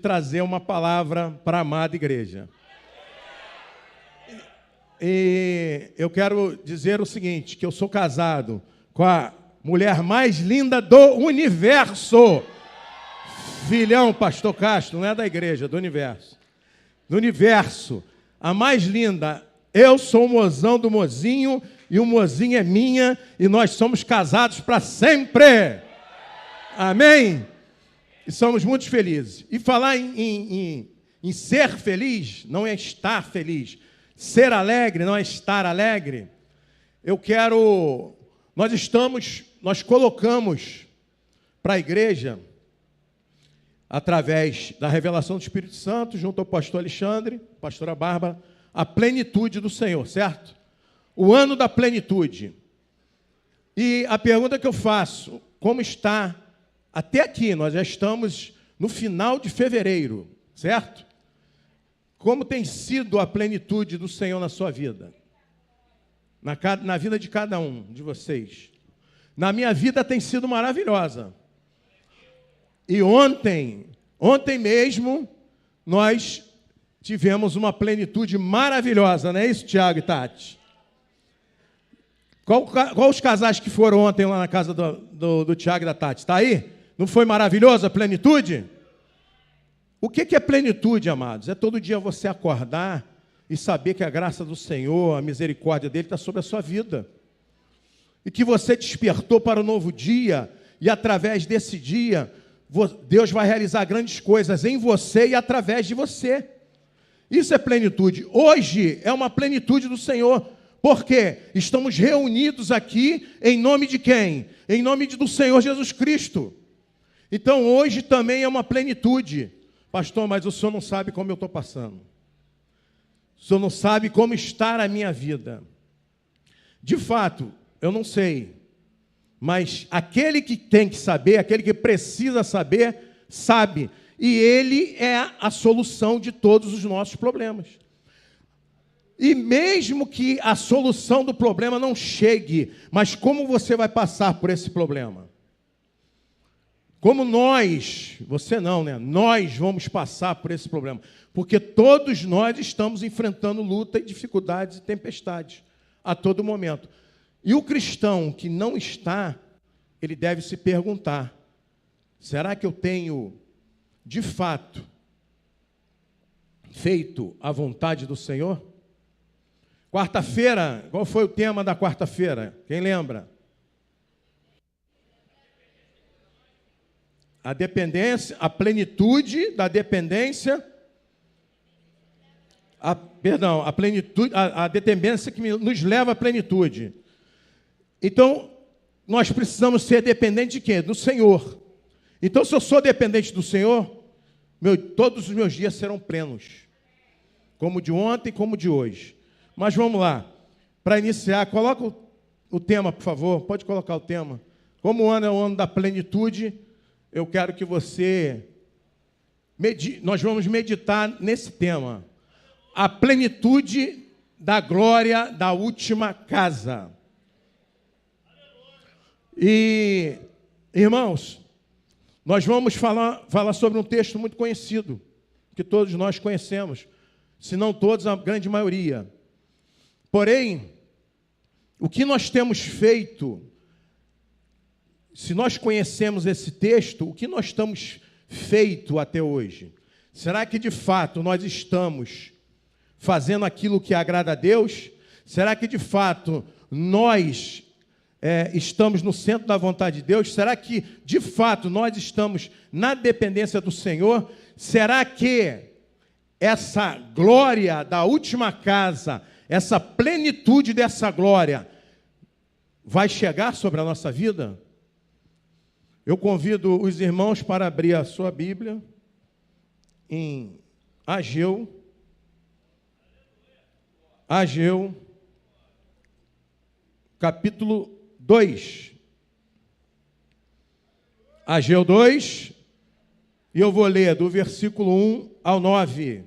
trazer uma palavra para a amada igreja. E eu quero dizer o seguinte, que eu sou casado com a mulher mais linda do universo. Filhão, pastor Castro, não é da igreja, do universo. Do universo, a mais linda. Eu sou o mozão do mozinho e o mozinho é minha e nós somos casados para sempre. Amém? E somos muito felizes. E falar em ser feliz não é estar feliz. Ser alegre não é estar alegre. Nós colocamos para a igreja, através da revelação do Espírito Santo, junto ao pastor Alexandre, pastora Bárbara, a plenitude do Senhor, certo? O ano da plenitude. E a pergunta que eu faço, como está até aqui? Nós já estamos no final de fevereiro, certo? Como tem sido a plenitude do Senhor na sua vida? Na vida de cada um de vocês. Na minha vida tem sido maravilhosa. E ontem mesmo, nós tivemos uma plenitude maravilhosa, não é isso, Tiago e Tati? Qual os casais que foram ontem lá na casa do Tiago e da Tati? Está aí? Não foi maravilhosa a plenitude? O que é plenitude, amados? É todo dia você acordar e saber que a graça do Senhor, a misericórdia dele está sobre a sua vida. E que você despertou para o novo dia, e através desse dia, Deus vai realizar grandes coisas em você e através de você. Isso é plenitude. Hoje é uma plenitude do Senhor. Por quê? Estamos reunidos aqui em nome de quem? Em nome do Senhor Jesus Cristo. Então hoje também é uma plenitude. Pastor, mas o senhor não sabe como eu estou passando. O senhor não sabe como está a minha vida. De fato, eu não sei. Mas aquele que tem que saber, aquele que precisa saber, sabe. E ele é a solução de todos os nossos problemas. E mesmo que a solução do problema não chegue, mas como você vai passar por esse problema? Como você não, né? Nós vamos passar por esse problema. Porque todos nós estamos enfrentando luta e dificuldades e tempestades a todo momento. E o cristão que não está, ele deve se perguntar, será que eu tenho, de fato, feito a vontade do Senhor? Quarta-feira, qual foi o tema da quarta-feira? Quem lembra? A dependência, a plenitude da dependência, a plenitude, a dependência que nos leva à plenitude. Então, nós precisamos ser dependentes de quê? Do Senhor. Então, se eu sou dependente do Senhor, todos os meus dias serão plenos. Como de ontem, como de hoje. Mas vamos lá. Para iniciar, coloca o tema, por favor. Pode colocar o tema. Como o ano é o ano da plenitude, eu quero que você... Nós vamos meditar nesse tema. A plenitude da glória da última casa. E, irmãos, nós vamos falar sobre um texto muito conhecido, que todos nós conhecemos, se não todos, a grande maioria. Porém, o que nós temos feito, se nós conhecemos esse texto, o que nós estamos feito até hoje? Será que, de fato, nós estamos fazendo aquilo que agrada a Deus? Será que, de fato, nós... estamos no centro da vontade de Deus? Será que, de fato, nós estamos na dependência do Senhor? Será que essa glória da última casa, essa plenitude dessa glória, vai chegar sobre a nossa vida? Eu convido os irmãos para abrir a sua Bíblia em Ageu, capítulo 2. Ageu 2, e eu vou ler do versículo 1 ao 9.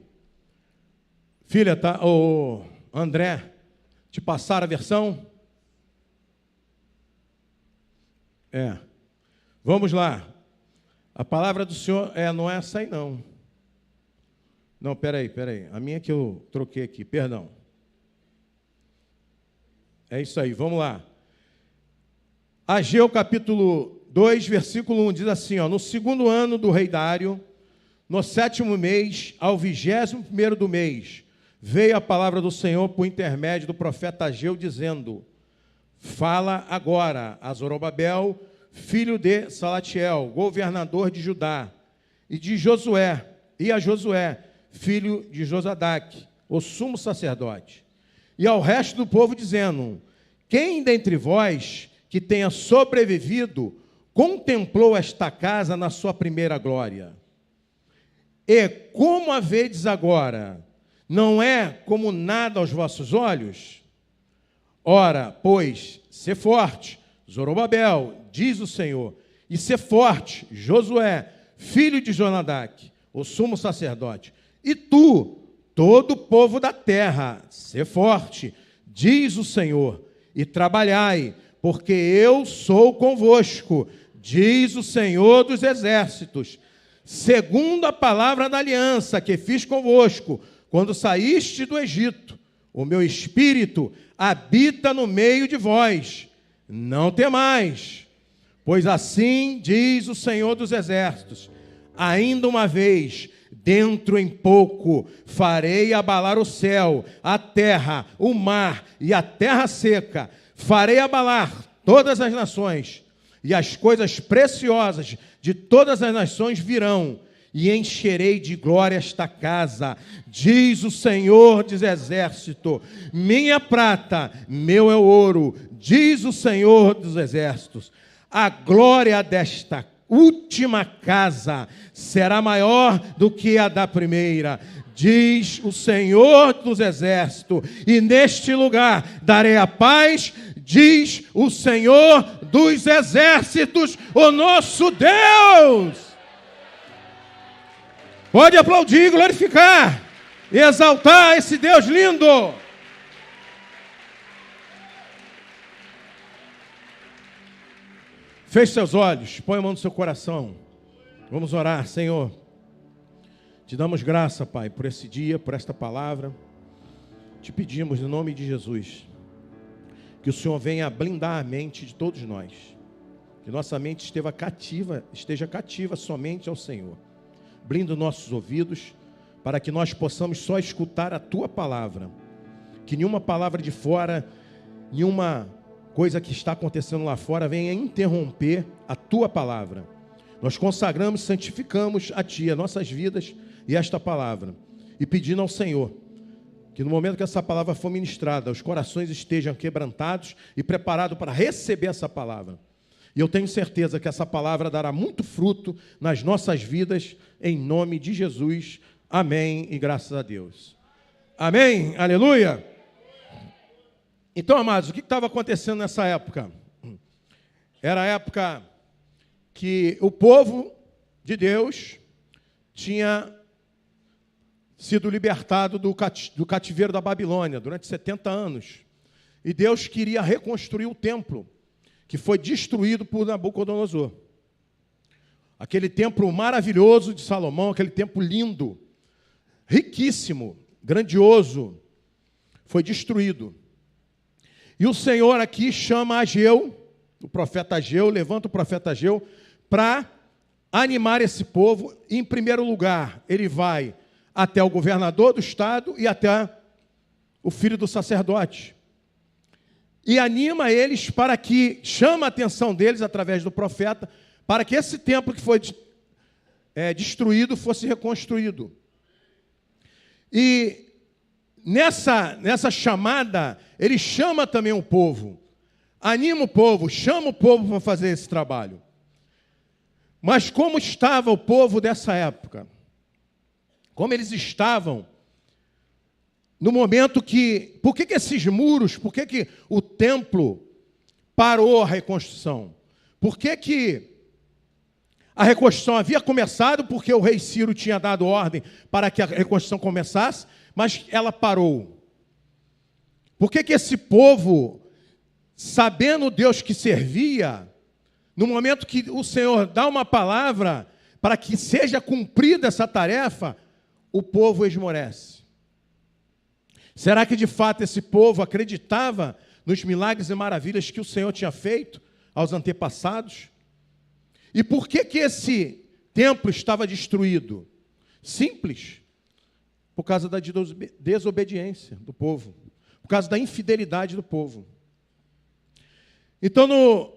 Filha, André, te passaram a versão? Vamos lá. A palavra do Senhor não é essa aí, não. Não, peraí. A minha que eu troquei aqui, perdão. É isso aí, vamos lá. Ageu capítulo 2, versículo 1, diz assim, ó, no 2º ano do rei Dário, no 7º mês, ao 21º do mês, veio a palavra do Senhor por intermédio do profeta Ageu, dizendo, fala agora a Zorobabel, filho de Salatiel, governador de Judá, e a Josué, filho de Josadaque, o sumo sacerdote, e ao resto do povo, dizendo, quem dentre vós que tenha sobrevivido contemplou esta casa na sua primeira glória? E como a vedes agora, não é como nada aos vossos olhos? Ora, pois, sê forte, Zorobabel, diz o Senhor, e sê forte, Josué, filho de Jonadaque, o sumo sacerdote, e tu, todo o povo da terra, sê forte, diz o Senhor, e trabalhai, porque eu sou convosco, diz o Senhor dos exércitos, segundo a palavra da aliança que fiz convosco, quando saíste do Egito, o meu espírito habita no meio de vós, não temais, pois assim diz o Senhor dos exércitos, ainda uma vez, dentro em pouco, farei abalar o céu, a terra, o mar e a terra seca, farei abalar todas as nações, e as coisas preciosas de todas as nações virão, e encherei de glória esta casa, diz o Senhor dos exércitos, minha prata, meu é o ouro, diz o Senhor dos exércitos, a glória desta última casa será maior do que a da primeira, diz o Senhor dos exércitos, e neste lugar darei a paz, diz o Senhor dos exércitos, o nosso Deus. Pode aplaudir, glorificar e exaltar esse Deus lindo. Feche seus olhos, põe a mão no seu coração. Vamos orar, Senhor. Te damos graça, Pai, por esse dia, por esta palavra. Te pedimos, em nome de Jesus, que o Senhor venha blindar a mente de todos nós. Que nossa mente esteja cativa somente ao Senhor. Blinda nossos ouvidos, para que nós possamos só escutar a Tua palavra. Que nenhuma palavra de fora, nenhuma coisa que está acontecendo lá fora venha interromper a Tua palavra. Nós consagramos, santificamos a Ti, as nossas vidas e esta palavra. E pedindo ao Senhor, que no momento que essa palavra for ministrada, os corações estejam quebrantados e preparados para receber essa palavra. E eu tenho certeza que essa palavra dará muito fruto nas nossas vidas, em nome de Jesus. Amém e graças a Deus. Amém, aleluia. Então, amados, o que estava acontecendo nessa época? Era a época que o povo de Deus tinha sido libertado do cativeiro da Babilônia durante 70 anos. E Deus queria reconstruir o templo, que foi destruído por Nabucodonosor. Aquele templo maravilhoso de Salomão, aquele templo lindo, riquíssimo, grandioso, foi destruído. E o Senhor aqui chama Ageu, o profeta Ageu, levanta o profeta Ageu, para animar esse povo. E, em primeiro lugar, ele vai até o governador do estado e até o filho do sacerdote. E anima eles para que, chama a atenção deles através do profeta, para que esse templo que foi destruído fosse reconstruído. E nessa chamada, ele chama também o povo, anima o povo, chama o povo para fazer esse trabalho. Mas como estava o povo dessa época? Como eles estavam no momento que... Por que esses muros, por que o templo parou a reconstrução? Por que a reconstrução havia começado? Porque o rei Ciro tinha dado ordem para que a reconstrução começasse, mas ela parou. Por que esse povo, sabendo o Deus que servia, no momento que o Senhor dá uma palavra para que seja cumprida essa tarefa, o povo esmorece? Será que de fato esse povo acreditava nos milagres e maravilhas que o Senhor tinha feito aos antepassados? E por que esse templo estava destruído? Simples. Por causa da desobediência do povo. Por causa da infidelidade do povo. Então, no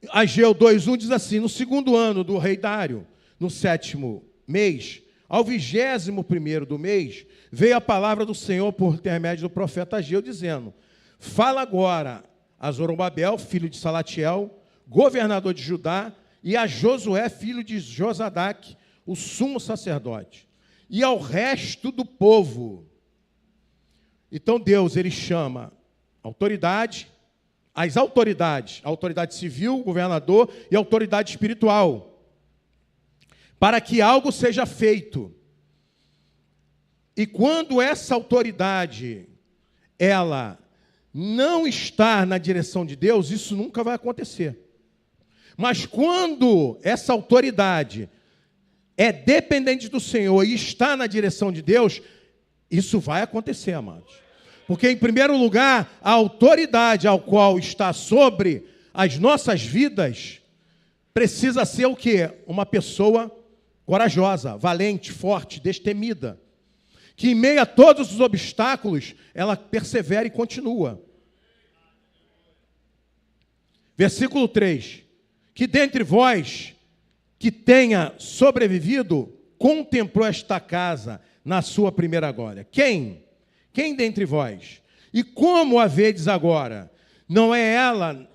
Ageu 2:1 diz assim: no segundo ano do rei Dário, no 7º mês, ao 21º do mês, veio a palavra do Senhor por intermédio do profeta Ageu, dizendo: fala agora a Zorobabel, filho de Salatiel, governador de Judá, e a Josué, filho de Josadaque, o sumo sacerdote, e ao resto do povo. Então Deus, ele chama autoridade, as autoridades, a autoridade civil, o governador e a autoridade espiritual, para que algo seja feito. E quando essa autoridade, ela não está na direção de Deus, isso nunca vai acontecer. Mas quando essa autoridade é dependente do Senhor e está na direção de Deus, isso vai acontecer, amados. Porque, em primeiro lugar, a autoridade ao qual está sobre as nossas vidas precisa ser o quê? Uma pessoa corajosa, valente, forte, destemida. Que em meio a todos os obstáculos, ela persevera e continua. Versículo 3. Que dentre vós, que tenha sobrevivido, contemplou esta casa na sua primeira glória. Quem? Quem dentre vós? E como a vedes agora? Não é ela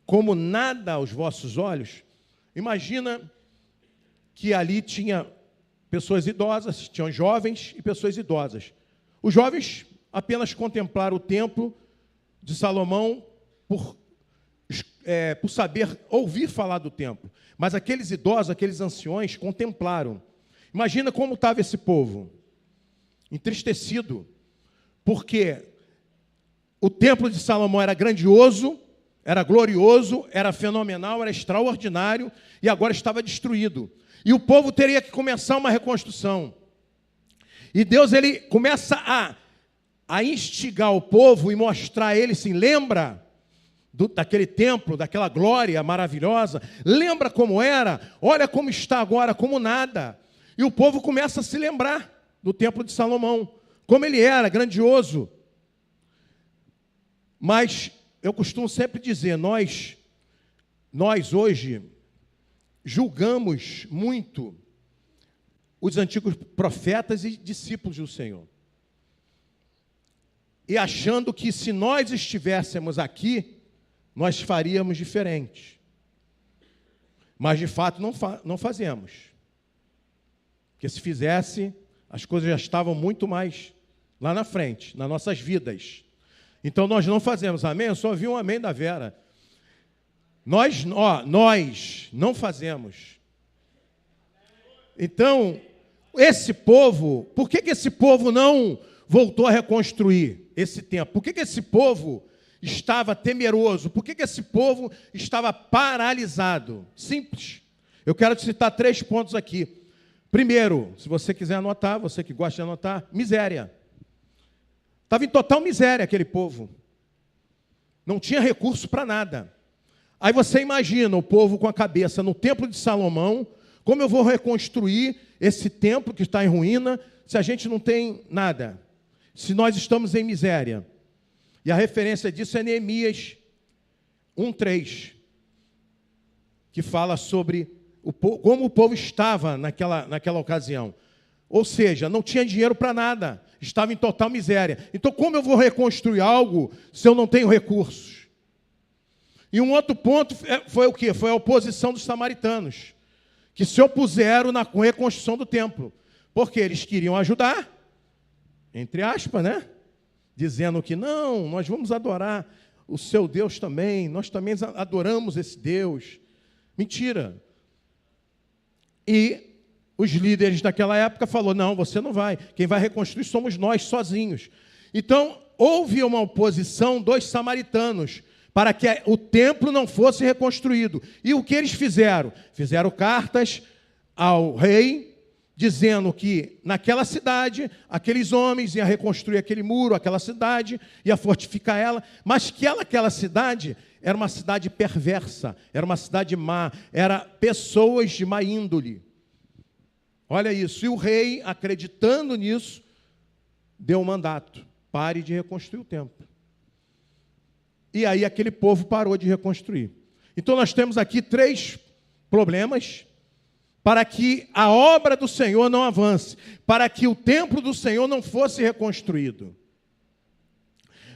como nada aos vossos olhos? Imagina que ali tinha pessoas idosas, tinham jovens e pessoas idosas. Os jovens apenas contemplaram o templo de Salomão por saber ouvir falar do templo. Mas aqueles idosos, aqueles anciões, contemplaram. Imagina como estava esse povo. Entristecido. Porque o templo de Salomão era grandioso, era glorioso, era fenomenal, era extraordinário, e agora estava destruído. E o povo teria que começar uma reconstrução. E Deus, ele começa a instigar o povo e mostrar a ele, assim, lembra daquele templo, daquela glória maravilhosa, lembra como era, olha como está agora, como nada. E o povo começa a se lembrar do templo de Salomão, como ele era, grandioso. Mas eu costumo sempre dizer, nós hoje julgamos muito os antigos profetas e discípulos do Senhor. E achando que se nós estivéssemos aqui, nós faríamos diferente. Mas, de fato, não fazemos. Porque se fizesse, as coisas já estavam muito mais lá na frente, nas nossas vidas. Então, nós não fazemos. Amém? Eu só ouvi um amém da Vera. Nós não fazemos. Então, esse povo, por que esse povo não voltou a reconstruir esse templo? Por que esse povo estava temeroso? Por que esse povo estava paralisado? Simples. Eu quero te citar 3 pontos aqui. Primeiro, se você quiser anotar, você que gosta de anotar, miséria. Estava em total miséria aquele povo. Não tinha recurso para nada. Aí você imagina o povo com a cabeça no templo de Salomão, como eu vou reconstruir esse templo que está em ruína, se a gente não tem nada? Se nós estamos em miséria. E a referência disso é Neemias 1:3, que fala sobre como o povo estava naquela ocasião. Ou seja, não tinha dinheiro para nada, estava em total miséria. Então, como eu vou reconstruir algo se eu não tenho recursos? E um outro ponto foi o quê? Foi a oposição dos samaritanos, que se opuseram na reconstrução do templo, porque eles queriam ajudar, entre aspas, né? Dizendo que não, nós vamos adorar o seu Deus também, nós também adoramos esse Deus. Mentira. E os líderes daquela época falaram, não, você não vai, quem vai reconstruir somos nós sozinhos. Então, houve uma oposição dos samaritanos para que o templo não fosse reconstruído. E o que eles fizeram? Fizeram cartas ao rei, dizendo que naquela cidade, aqueles homens iam reconstruir aquele muro, aquela cidade, ia fortificar ela, mas que aquela cidade era uma cidade perversa, era uma cidade má, era pessoas de má índole. Olha isso, e o rei, acreditando nisso, deu um mandato: pare de reconstruir o templo. E aí aquele povo parou de reconstruir. Então nós temos aqui 3 problemas para que a obra do Senhor não avance, para que o templo do Senhor não fosse reconstruído.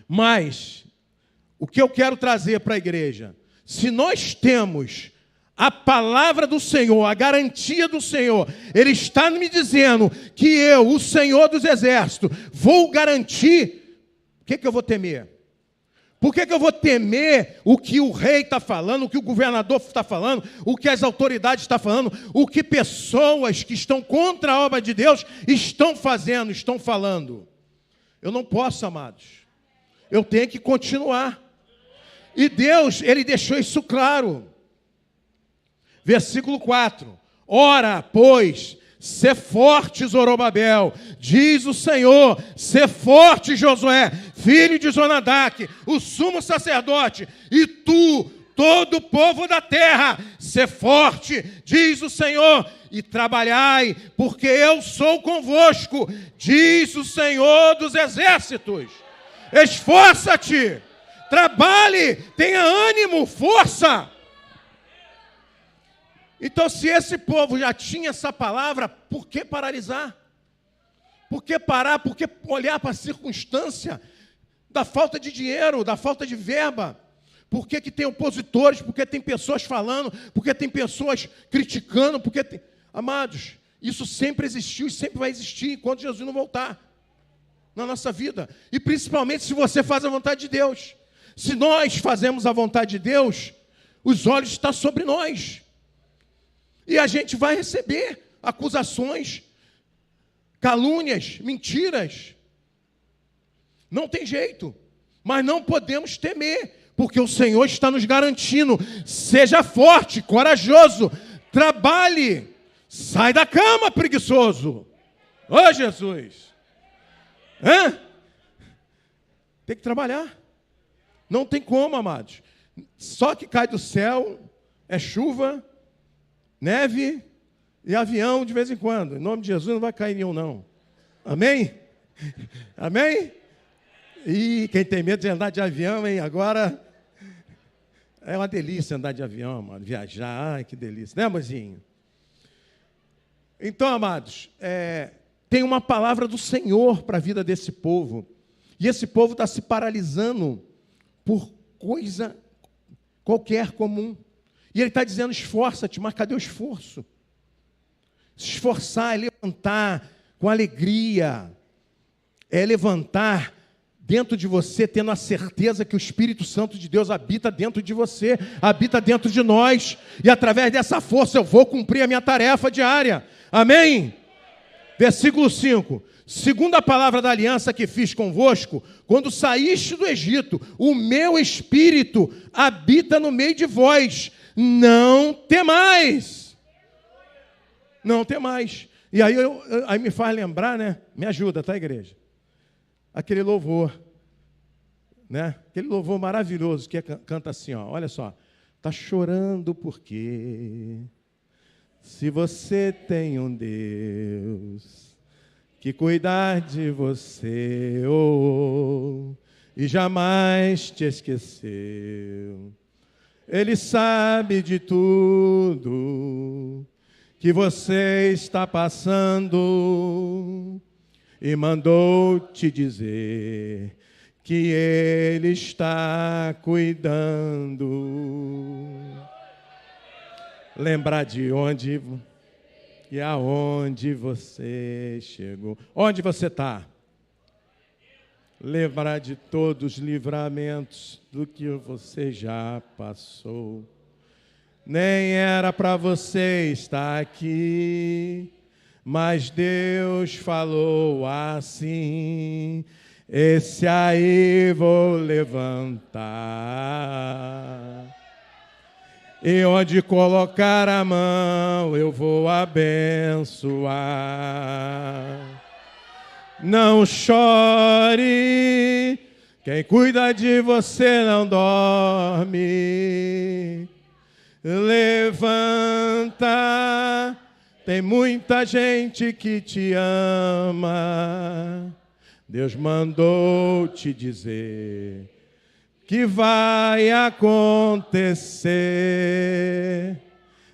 Mas, o que eu quero trazer para a igreja, se nós temos a palavra do Senhor, a garantia do Senhor, Ele está me dizendo que eu, o Senhor dos Exércitos, vou garantir, o que eu vou temer? Por que eu vou temer o que o rei está falando, o que o governador está falando, o que as autoridades estão falando, o que pessoas que estão contra a obra de Deus estão fazendo, estão falando? Eu não posso, amados. Eu tenho que continuar. E Deus, Ele deixou isso claro. Versículo 4. Ora, pois, sê forte, Zorobabel, diz o Senhor, sê forte, Josué, filho de Jonadaque, o sumo sacerdote, e tu, todo o povo da terra, sê forte, diz o Senhor, e trabalhai, porque eu sou convosco, diz o Senhor dos exércitos. Esforça-te, trabalhe, tenha ânimo, força. Então, se esse povo já tinha essa palavra, por que paralisar? Por que parar? Por que olhar para a circunstância da falta de dinheiro, da falta de verba? Por que tem opositores? Por que tem pessoas falando? Por que tem pessoas criticando? Amados, isso sempre existiu e sempre vai existir enquanto Jesus não voltar na nossa vida. E principalmente se você faz a vontade de Deus. Se nós fazemos a vontade de Deus, os olhos estão sobre nós. E a gente vai receber acusações, calúnias, mentiras. Não tem jeito. Mas não podemos temer, porque o Senhor está nos garantindo. Seja forte, corajoso, trabalhe. Sai da cama, preguiçoso. Ô, Jesus. Tem que trabalhar. Não tem como, amados. Só que cai do céu é chuva, neve e avião de vez em quando. Em nome de Jesus não vai cair nenhum, não. Amém? Amém? E quem tem medo de andar de avião, hein? Agora é uma delícia andar de avião, mano. Viajar, ai, que delícia. Né, mozinho? Então, amados, tem uma palavra do Senhor para a vida desse povo. E esse povo está se paralisando por coisa qualquer comum. E ele está dizendo, esforça-te, mas cadê o esforço? Se esforçar é levantar com alegria, é levantar dentro de você, tendo a certeza que o Espírito Santo de Deus habita dentro de você, habita dentro de nós, e através dessa força eu vou cumprir a minha tarefa diária. Amém? Versículo 5. Segundo a palavra da aliança que fiz convosco, quando saíste do Egito, o meu Espírito habita no meio de vós. Não temais. Não temais. E aí, aí me faz lembrar, né? Me ajuda, tá, igreja? Aquele louvor, né? Aquele louvor maravilhoso que canta assim, ó. Olha só. Tá chorando porque se você tem um Deus que cuidar de você, e jamais te esqueceu. Ele sabe de tudo que você está passando e mandou te dizer que Ele está cuidando. Lembrar de onde e aonde você chegou. Onde você está? Lembrar de todos os livramentos do que você já passou. Nem era para você estar aqui, mas Deus falou assim: esse aí vou levantar. E onde colocar a mão, eu vou abençoar. Não chore, quem cuida de você não dorme. Levanta, tem muita gente que te ama. Deus mandou te dizer que vai acontecer.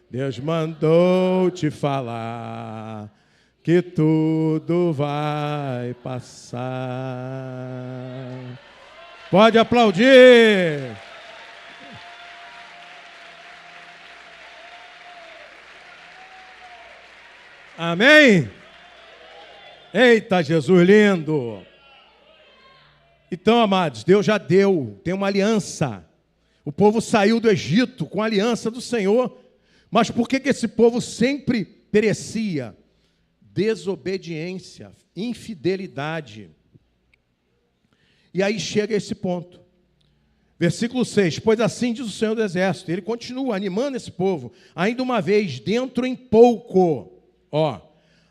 Deus mandou te falar que tudo vai passar. Pode aplaudir. Amém? Eita, Jesus lindo. Então, amados, Deus já deu, tem uma aliança. O povo saiu do Egito com a aliança do Senhor. Mas por que esse povo sempre perecia? Desobediência, infidelidade. E aí chega esse ponto. Versículo 6. Pois assim diz o Senhor do Exército. Ele continua animando esse povo. Ainda uma vez, dentro em pouco.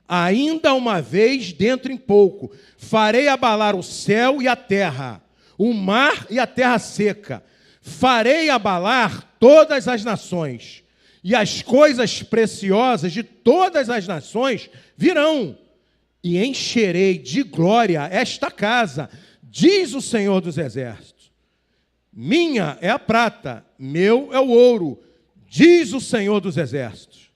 Ainda uma vez, dentro em pouco, farei abalar o céu e a terra, o mar e a terra seca. Farei abalar todas as nações, e as coisas preciosas de todas as nações virão, e encherei de glória esta casa, diz o Senhor dos Exércitos. Minha é a prata, meu é o ouro, diz o Senhor dos Exércitos.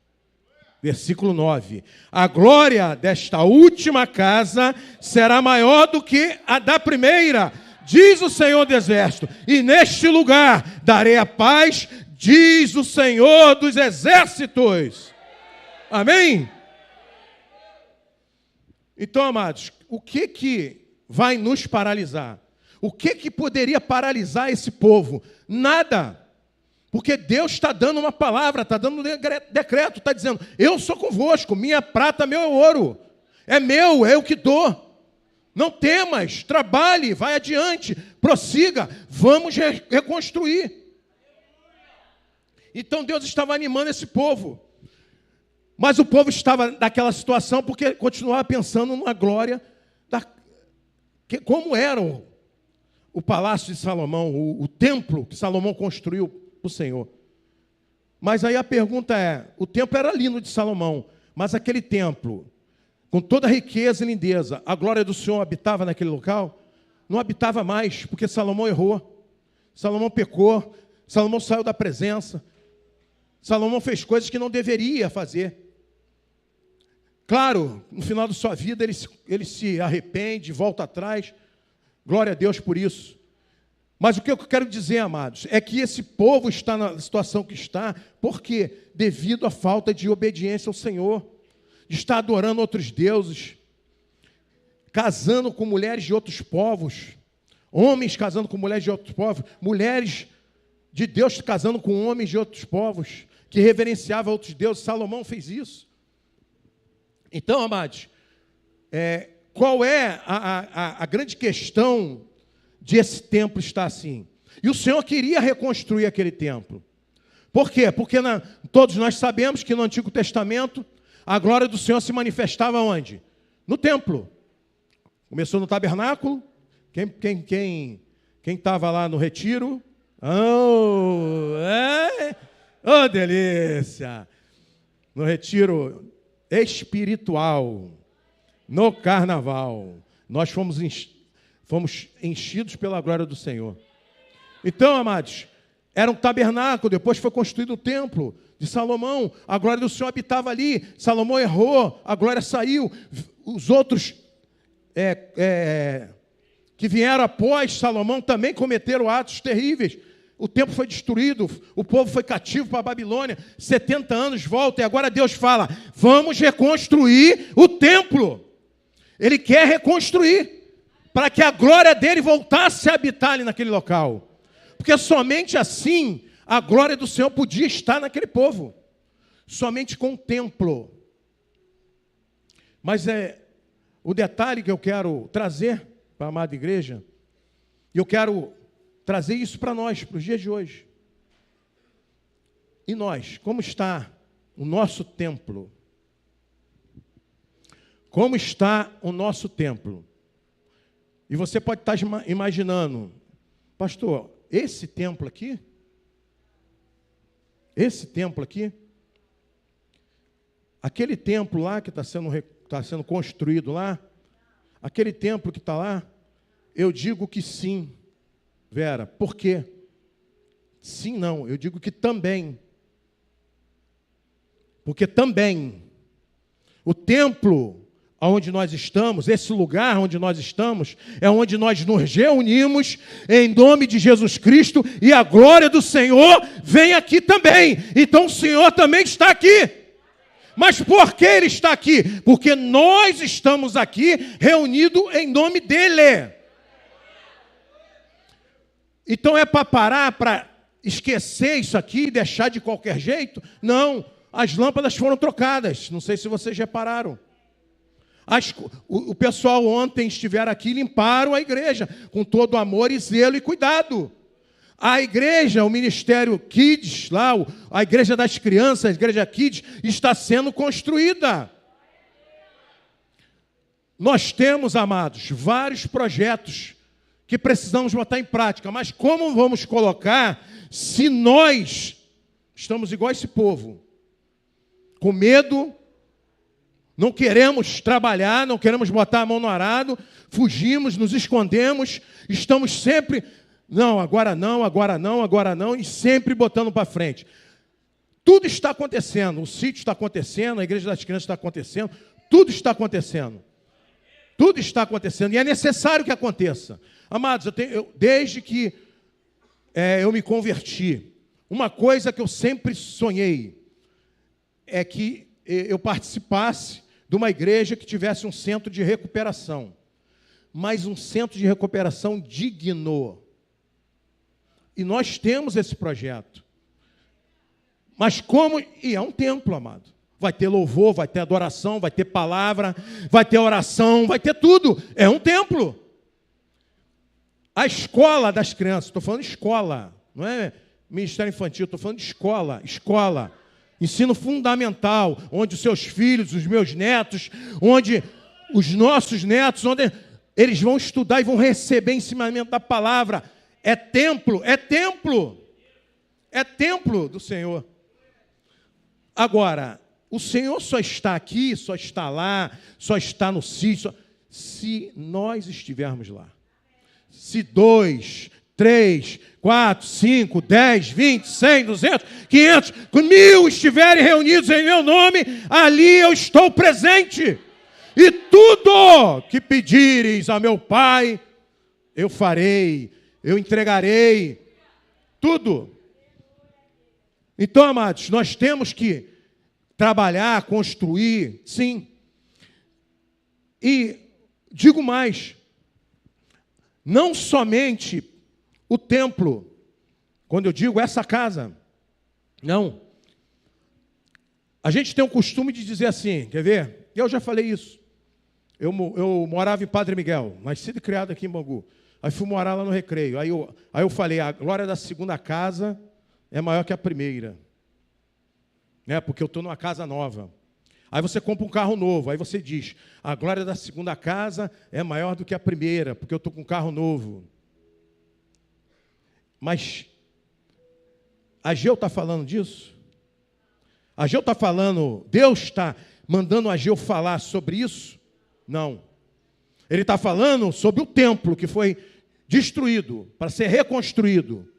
Versículo 9. A glória desta última casa será maior do que a da primeira, diz o Senhor do Exército. E neste lugar darei a paz, diz o Senhor dos Exércitos. Amém? Então, amados, o que vai nos paralisar? O que poderia paralisar esse povo? Nada. Porque Deus está dando uma palavra, está dando um decreto, está dizendo, eu sou convosco, minha prata, meu é ouro. É meu, é eu que dou. Não temas, trabalhe, vai adiante, prossiga, vamos reconstruir. Então Deus estava animando esse povo. Mas o povo estava naquela situação porque continuava pensando na glória, como era o palácio de Salomão, o templo que Salomão construiu o Senhor. Mas aí a pergunta é, o templo era lindo de Salomão, mas aquele templo, com toda a riqueza e lindeza, a glória do Senhor habitava naquele local? Não habitava mais, porque Salomão errou, Salomão pecou, Salomão saiu da presença, Salomão fez coisas que não deveria fazer. Claro, no final da sua vida ele se arrepende, volta atrás, glória a Deus por isso. Mas o que eu quero dizer, amados, é que esse povo está na situação que está, por quê? Devido à falta de obediência ao Senhor, de estar adorando outros deuses, casando com mulheres de outros povos, homens casando com mulheres de outros povos, mulheres de Deus casando com homens de outros povos, que reverenciavam outros deuses. Salomão fez isso. Então, amados, qual é a grande questão de esse templo estar assim? E o Senhor queria reconstruir aquele templo. Por quê? Porque todos nós sabemos que no Antigo Testamento a glória do Senhor se manifestava onde? No templo. Começou no tabernáculo. Quem estava lá no retiro? Oh, delícia! No retiro espiritual, no carnaval, nós fomos enchidos pela glória do Senhor. Então, amados, era um tabernáculo, depois foi construído o templo de Salomão, a glória do Senhor habitava ali, Salomão errou, a glória saiu, os outros que vieram após Salomão também cometeram atos terríveis, o templo foi destruído, o povo foi cativo para a Babilônia, 70 anos volta, e agora Deus fala, vamos reconstruir o templo. Ele quer reconstruir, para que a glória dele voltasse a habitar ali naquele local. Porque somente assim a glória do Senhor podia estar naquele povo. Somente com o templo. Mas o detalhe que eu quero trazer para a amada igreja, e eu quero trazer isso para nós, para os dias de hoje. E nós, como está o nosso templo? Como está o nosso templo? E você pode estar imaginando, pastor, esse templo aqui, aquele templo lá que está sendo construído lá, aquele templo que está lá, eu digo que sim, Vera. Por quê? Sim, não, eu digo que também. Porque também o templo onde nós estamos, esse lugar onde nós estamos, é onde nós nos reunimos em nome de Jesus Cristo e a glória do Senhor vem aqui também. Então o Senhor também está aqui. Mas por que Ele está aqui? Porque nós estamos aqui reunidos em nome dEle. Então é para parar, para esquecer isso aqui e deixar de qualquer jeito? Não, as lâmpadas foram trocadas. Não sei se vocês repararam. O pessoal ontem estiveram aqui e limparam a igreja com todo amor e zelo e cuidado. A igreja, o Ministério Kids, lá, a igreja das crianças, a igreja Kids, está sendo construída. Nós temos, amados, vários projetos que precisamos botar em prática, mas como vamos colocar se nós estamos igual a esse povo? Com medo, não queremos trabalhar, não queremos botar a mão no arado, fugimos, nos escondemos, estamos sempre, não, agora não, agora não, agora não, e sempre botando para frente. Tudo está acontecendo, o sítio está acontecendo, a igreja das crianças está acontecendo, tudo está acontecendo. Tudo está acontecendo e é necessário que aconteça. Amados, desde que eu me converti, uma coisa que eu sempre sonhei é que eu participasse de uma igreja que tivesse um centro de recuperação, mas um centro de recuperação digno. E nós temos esse projeto. Mas como... E é um templo, amado. Vai ter louvor, vai ter adoração, vai ter palavra, vai ter oração, vai ter tudo. É um templo. A escola das crianças, estou falando de escola, não é ministério infantil, estou falando de escola, escola. Ensino fundamental, onde os seus filhos, os meus netos, onde os nossos netos, onde eles vão estudar e vão receber ensinamento da palavra. É templo, é templo. É templo do Senhor. Agora, o Senhor só está aqui, só está lá, só está no sítio, se nós estivermos lá. Se 2, 3, 4, 5, 10, 20, 100, 200, 500, 1000 estiverem reunidos em meu nome, ali eu estou presente. E tudo que pedires a meu Pai, eu farei, eu entregarei. Tudo. Então, amados, nós temos que trabalhar, construir, sim. E digo mais, não somente o templo, quando eu digo essa casa, não. A gente tem o costume de dizer assim, quer ver? Eu já falei isso. Eu morava em Padre Miguel, nascido e criado aqui em Bangu. Aí fui morar lá no Recreio. Aí eu falei, a glória da segunda casa é maior que a primeira. Né? Porque eu estou numa casa nova. Aí você compra um carro novo, aí você diz, a glória da segunda casa é maior do que a primeira, porque eu estou com um carro novo. Mas Ageu está falando disso? Ageu está falando, Deus está mandando Ageu falar sobre isso? Não. Ele está falando sobre o templo que foi destruído para ser reconstruído.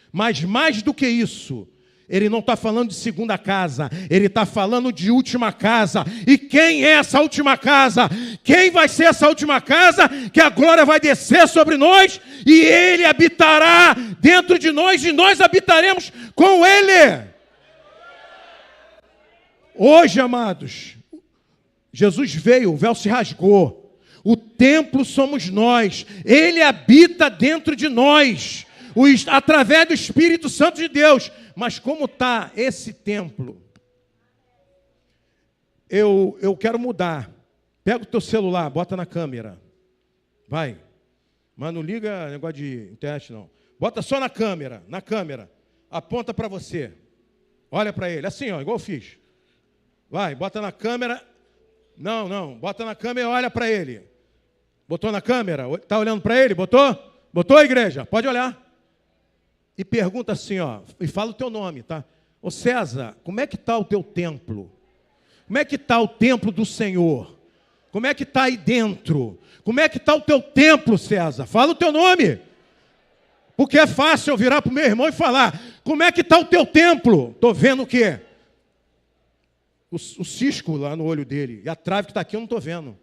Mas mais do que isso, ele não está falando de segunda casa, ele está falando de última casa. E quem é essa última casa? Quem vai ser essa última casa? Que a glória vai descer sobre nós e ele habitará dentro de nós e nós habitaremos com ele. Hoje, amados, Jesus veio, o véu se rasgou. O templo somos nós. Ele habita dentro de nós, através do Espírito Santo de Deus. Mas como está esse templo? Eu quero mudar. Pega o teu celular, bota na câmera. Vai. Mas não liga negócio de internet, não. Bota só na câmera. Aponta para você. Olha para ele, assim, ó, igual eu fiz. Vai, bota na câmera. Não, bota na câmera e olha para ele. Botou na câmera? Está olhando para ele? Botou? Botou, igreja? Pode olhar. E pergunta assim, ó, e fala o teu nome, tá? Ô César, como é que está o teu templo? Como é que está o templo do Senhor? Como é que está aí dentro? Como é que está o teu templo, César? Fala o teu nome. Porque é fácil eu virar para o meu irmão e falar, como é que está o teu templo? Estou vendo o quê? O cisco lá no olho dele. E a trave que está aqui eu não estou vendo.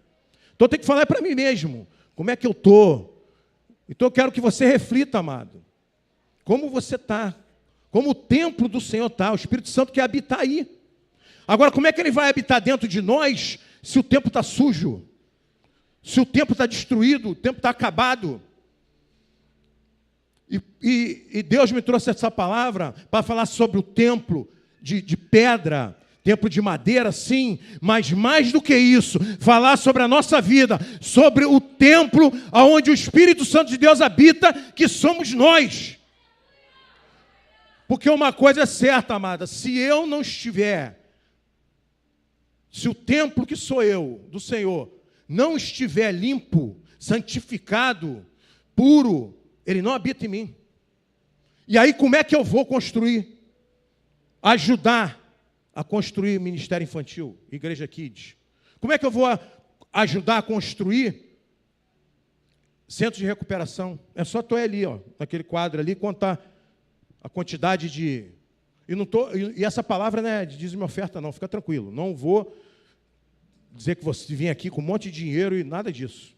Então eu tenho que falar para mim mesmo. Como é que eu estou? Então eu quero que você reflita, amado. Como você está? Como o templo do Senhor está? O Espírito Santo quer habitar aí. Agora, como é que ele vai habitar dentro de nós se o templo está sujo? Se o templo está destruído, o templo está acabado? E Deus me trouxe essa palavra para falar sobre o templo de pedra, templo de madeira, sim, mas mais do que isso, falar sobre a nossa vida, sobre o templo onde o Espírito Santo de Deus habita, que somos nós. Porque uma coisa é certa, amada, se eu não estiver, se o templo que sou eu, do Senhor, não estiver limpo, santificado, puro, ele não habita em mim. E aí como é que eu vou construir? Ajudar a construir ministério infantil, igreja Kids. Como é que eu vou ajudar a construir centros de recuperação? É só tu ir ali, ó, naquele quadro ali, contar a quantidade de... E essa palavra não é de dízimo e oferta, não, fica tranquilo. Não vou dizer que você vem aqui com um monte de dinheiro e nada disso.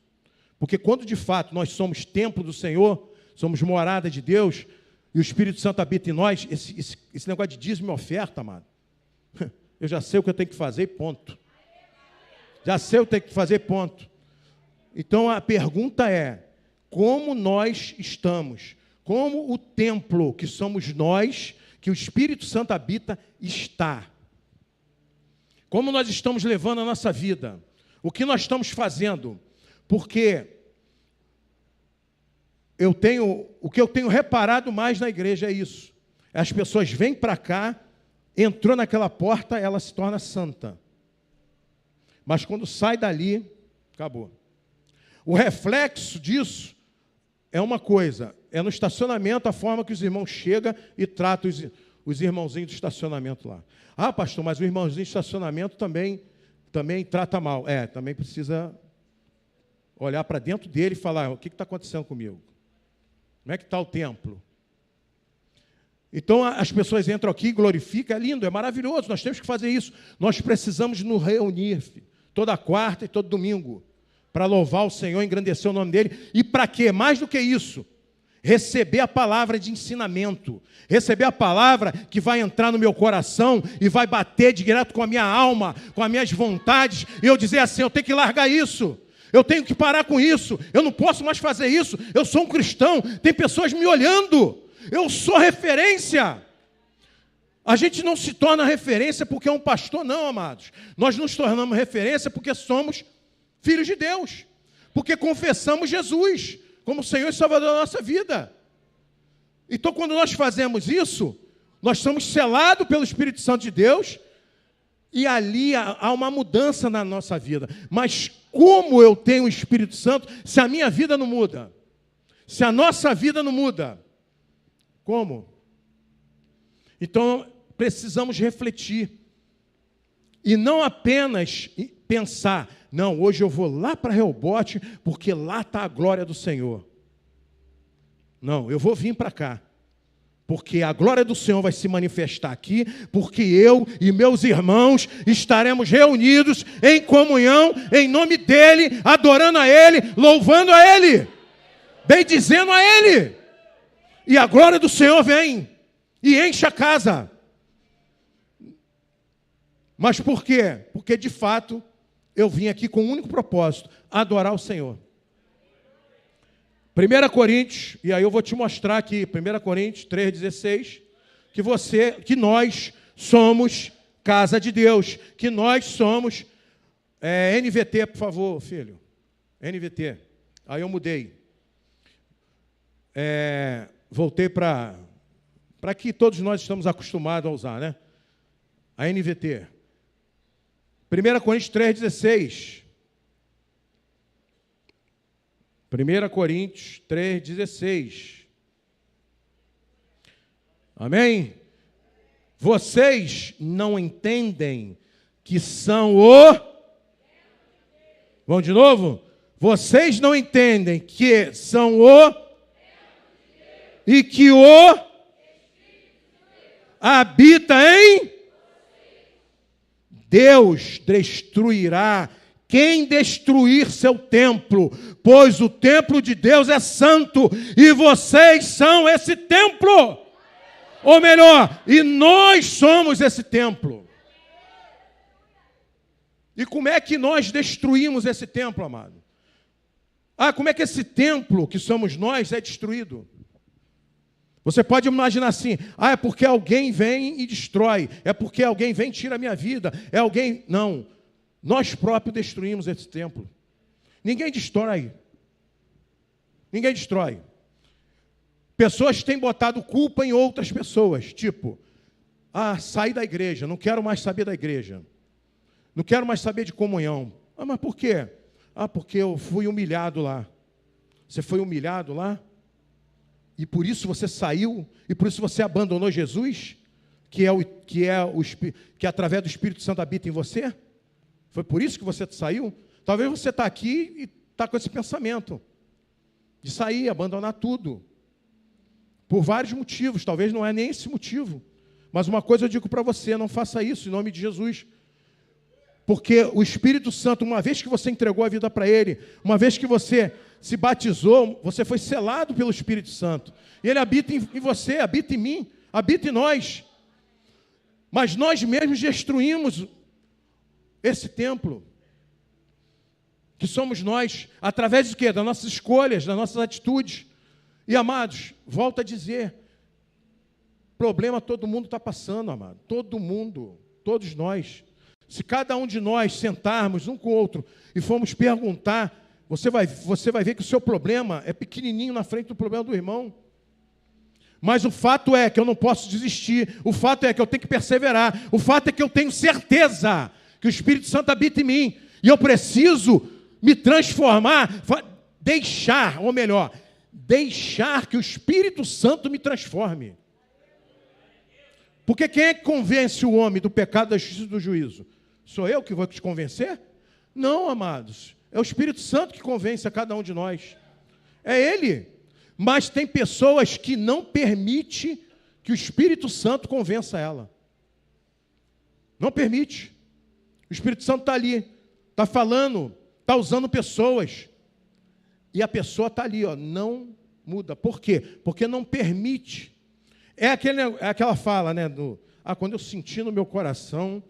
Porque quando de fato nós somos templo do Senhor, somos morada de Deus, e o Espírito Santo habita em nós, esse negócio de dízimo e oferta, amado, eu já sei o que eu tenho que fazer e ponto. Já sei o que eu tenho que fazer, ponto. Então a pergunta é, como nós estamos? Como o templo que somos nós, que o Espírito Santo habita, está? Como nós estamos levando a nossa vida? O que nós estamos fazendo? Porque o que eu tenho reparado mais na igreja é isso. As pessoas vêm para cá, entrou naquela porta, ela se torna santa. Mas quando sai dali, acabou. O reflexo disso é uma coisa, é no estacionamento a forma que os irmãos chegam e tratam os irmãozinhos do estacionamento lá. Ah, pastor, mas o irmãozinho do estacionamento também trata mal. Também precisa olhar para dentro dele e falar, o que está acontecendo comigo? Como é que está o templo? Então as pessoas entram aqui, glorificam, é lindo, é maravilhoso, nós temos que fazer isso. Nós precisamos nos reunir, filho, toda quarta e todo domingo, para louvar o Senhor, engrandecer o nome dEle. E para quê? Mais do que isso, receber a palavra de ensinamento, receber a palavra que vai entrar no meu coração e vai bater direto com a minha alma, com as minhas vontades, e eu dizer assim, eu tenho que largar isso, eu tenho que parar com isso, eu não posso mais fazer isso, eu sou um cristão, tem pessoas me olhando, eu sou referência. A gente não se torna referência porque é um pastor, não, amados. Nós nos tornamos referência porque somos filhos de Deus, porque confessamos Jesus como Senhor e Salvador da nossa vida. Então, quando nós fazemos isso, nós somos selados pelo Espírito Santo de Deus, e ali há uma mudança na nossa vida. Mas como eu tenho o Espírito Santo se a minha vida não muda? Se a nossa vida não muda? Como? Então, precisamos refletir. E não apenas pensar, não, hoje eu vou lá para Rehobote, porque lá está a glória do Senhor. Não, eu vou vir para cá, porque a glória do Senhor vai se manifestar aqui, porque eu e meus irmãos estaremos reunidos em comunhão, em nome dEle, adorando a Ele, louvando a Ele, bendizendo a Ele. E a glória do Senhor vem e enche a casa. Mas por quê? Porque de fato eu vim aqui com um único propósito, adorar o Senhor. 1 Coríntios, e aí eu vou te mostrar aqui, 1 Coríntios 3,16, que nós somos casa de Deus, que nós somos, NVT, por favor, filho, NVT, aí eu mudei, voltei para que todos nós estamos acostumados a usar, né? A NVT. 1 Coríntios 3,16. 1 Coríntios 3,16. Amém? Vocês não entendem que são o... Vamos de novo? Vocês não entendem que são o... E que o... habita em... Deus destruirá quem destruir seu templo, pois o templo de Deus é santo e vocês são esse templo. Ou melhor, e nós somos esse templo. E como é que nós destruímos esse templo, amado? Como é que esse templo que somos nós é destruído? Você pode imaginar assim, é porque alguém vem e destrói, é porque alguém vem e tira a minha vida, é alguém... Não, nós próprios destruímos esse templo. Ninguém destrói. Ninguém destrói. Pessoas têm botado culpa em outras pessoas, tipo, saí da igreja, não quero mais saber da igreja, não quero mais saber de comunhão. Mas por quê? Porque eu fui humilhado lá. Você foi humilhado lá? E por isso você saiu? E por isso você abandonou Jesus? Que através do Espírito Santo habita em você? Foi por isso que você saiu? Talvez você está aqui e está com esse pensamento de sair, abandonar tudo. Por vários motivos, talvez não é nem esse motivo. Mas uma coisa eu digo para você, não faça isso em nome de Jesus. Porque o Espírito Santo, uma vez que você entregou a vida para Ele, uma vez que você se batizou, você foi selado pelo Espírito Santo. E Ele habita em você, habita em mim, habita em nós. Mas nós mesmos destruímos esse templo, que somos nós, através de quê? Das nossas escolhas, das nossas atitudes. E, amados, volto a dizer, problema todo mundo está passando, amado. Todo mundo, todos nós. Se cada um de nós sentarmos um com o outro e formos perguntar, você vai ver que o seu problema é pequenininho na frente do problema do irmão. Mas o fato é que eu não posso desistir, o fato é que eu tenho que perseverar, o fato é que eu tenho certeza que o Espírito Santo habita em mim, e eu preciso me transformar, deixar que o Espírito Santo me transforme. Porque quem é que convence o homem do pecado, da justiça e do juízo? Sou eu que vou te convencer? Não, amados. É o Espírito Santo que convence a cada um de nós. É Ele. Mas tem pessoas que não permitem que o Espírito Santo convença ela. Não permite. O Espírito Santo está ali, está falando, está usando pessoas. E a pessoa está ali, não muda. Por quê? Porque não permite. É aquela fala, né? Quando eu sentir no meu coração,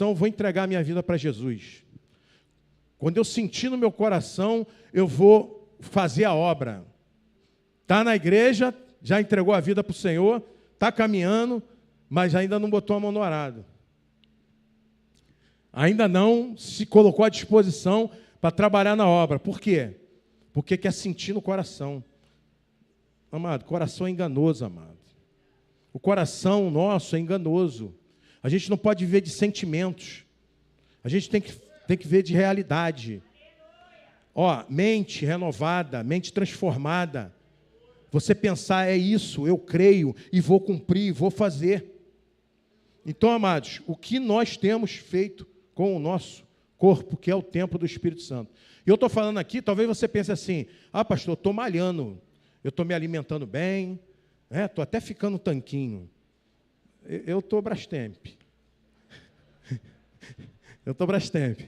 eu vou entregar a minha vida para Jesus. Quando eu sentir no meu coração, eu vou fazer a obra. Está na igreja, já entregou a vida para o Senhor, está caminhando, mas ainda não botou a mão no arado. Ainda não se colocou à disposição para trabalhar na obra. Por quê? Porque quer sentir no coração. Amado, coração é enganoso, amado. O coração nosso é enganoso. A gente não pode viver de sentimentos. A gente tem que ver de realidade. Mente renovada, mente transformada. Você pensar, é isso, eu creio e vou cumprir, vou fazer. Então, amados, o que nós temos feito com o nosso corpo, que é o templo do Espírito Santo. E eu estou falando aqui, talvez você pense assim, pastor, estou malhando, eu estou me alimentando bem, estou até ficando tanquinho. Eu estou Brastemp. Eu estou Brastemp.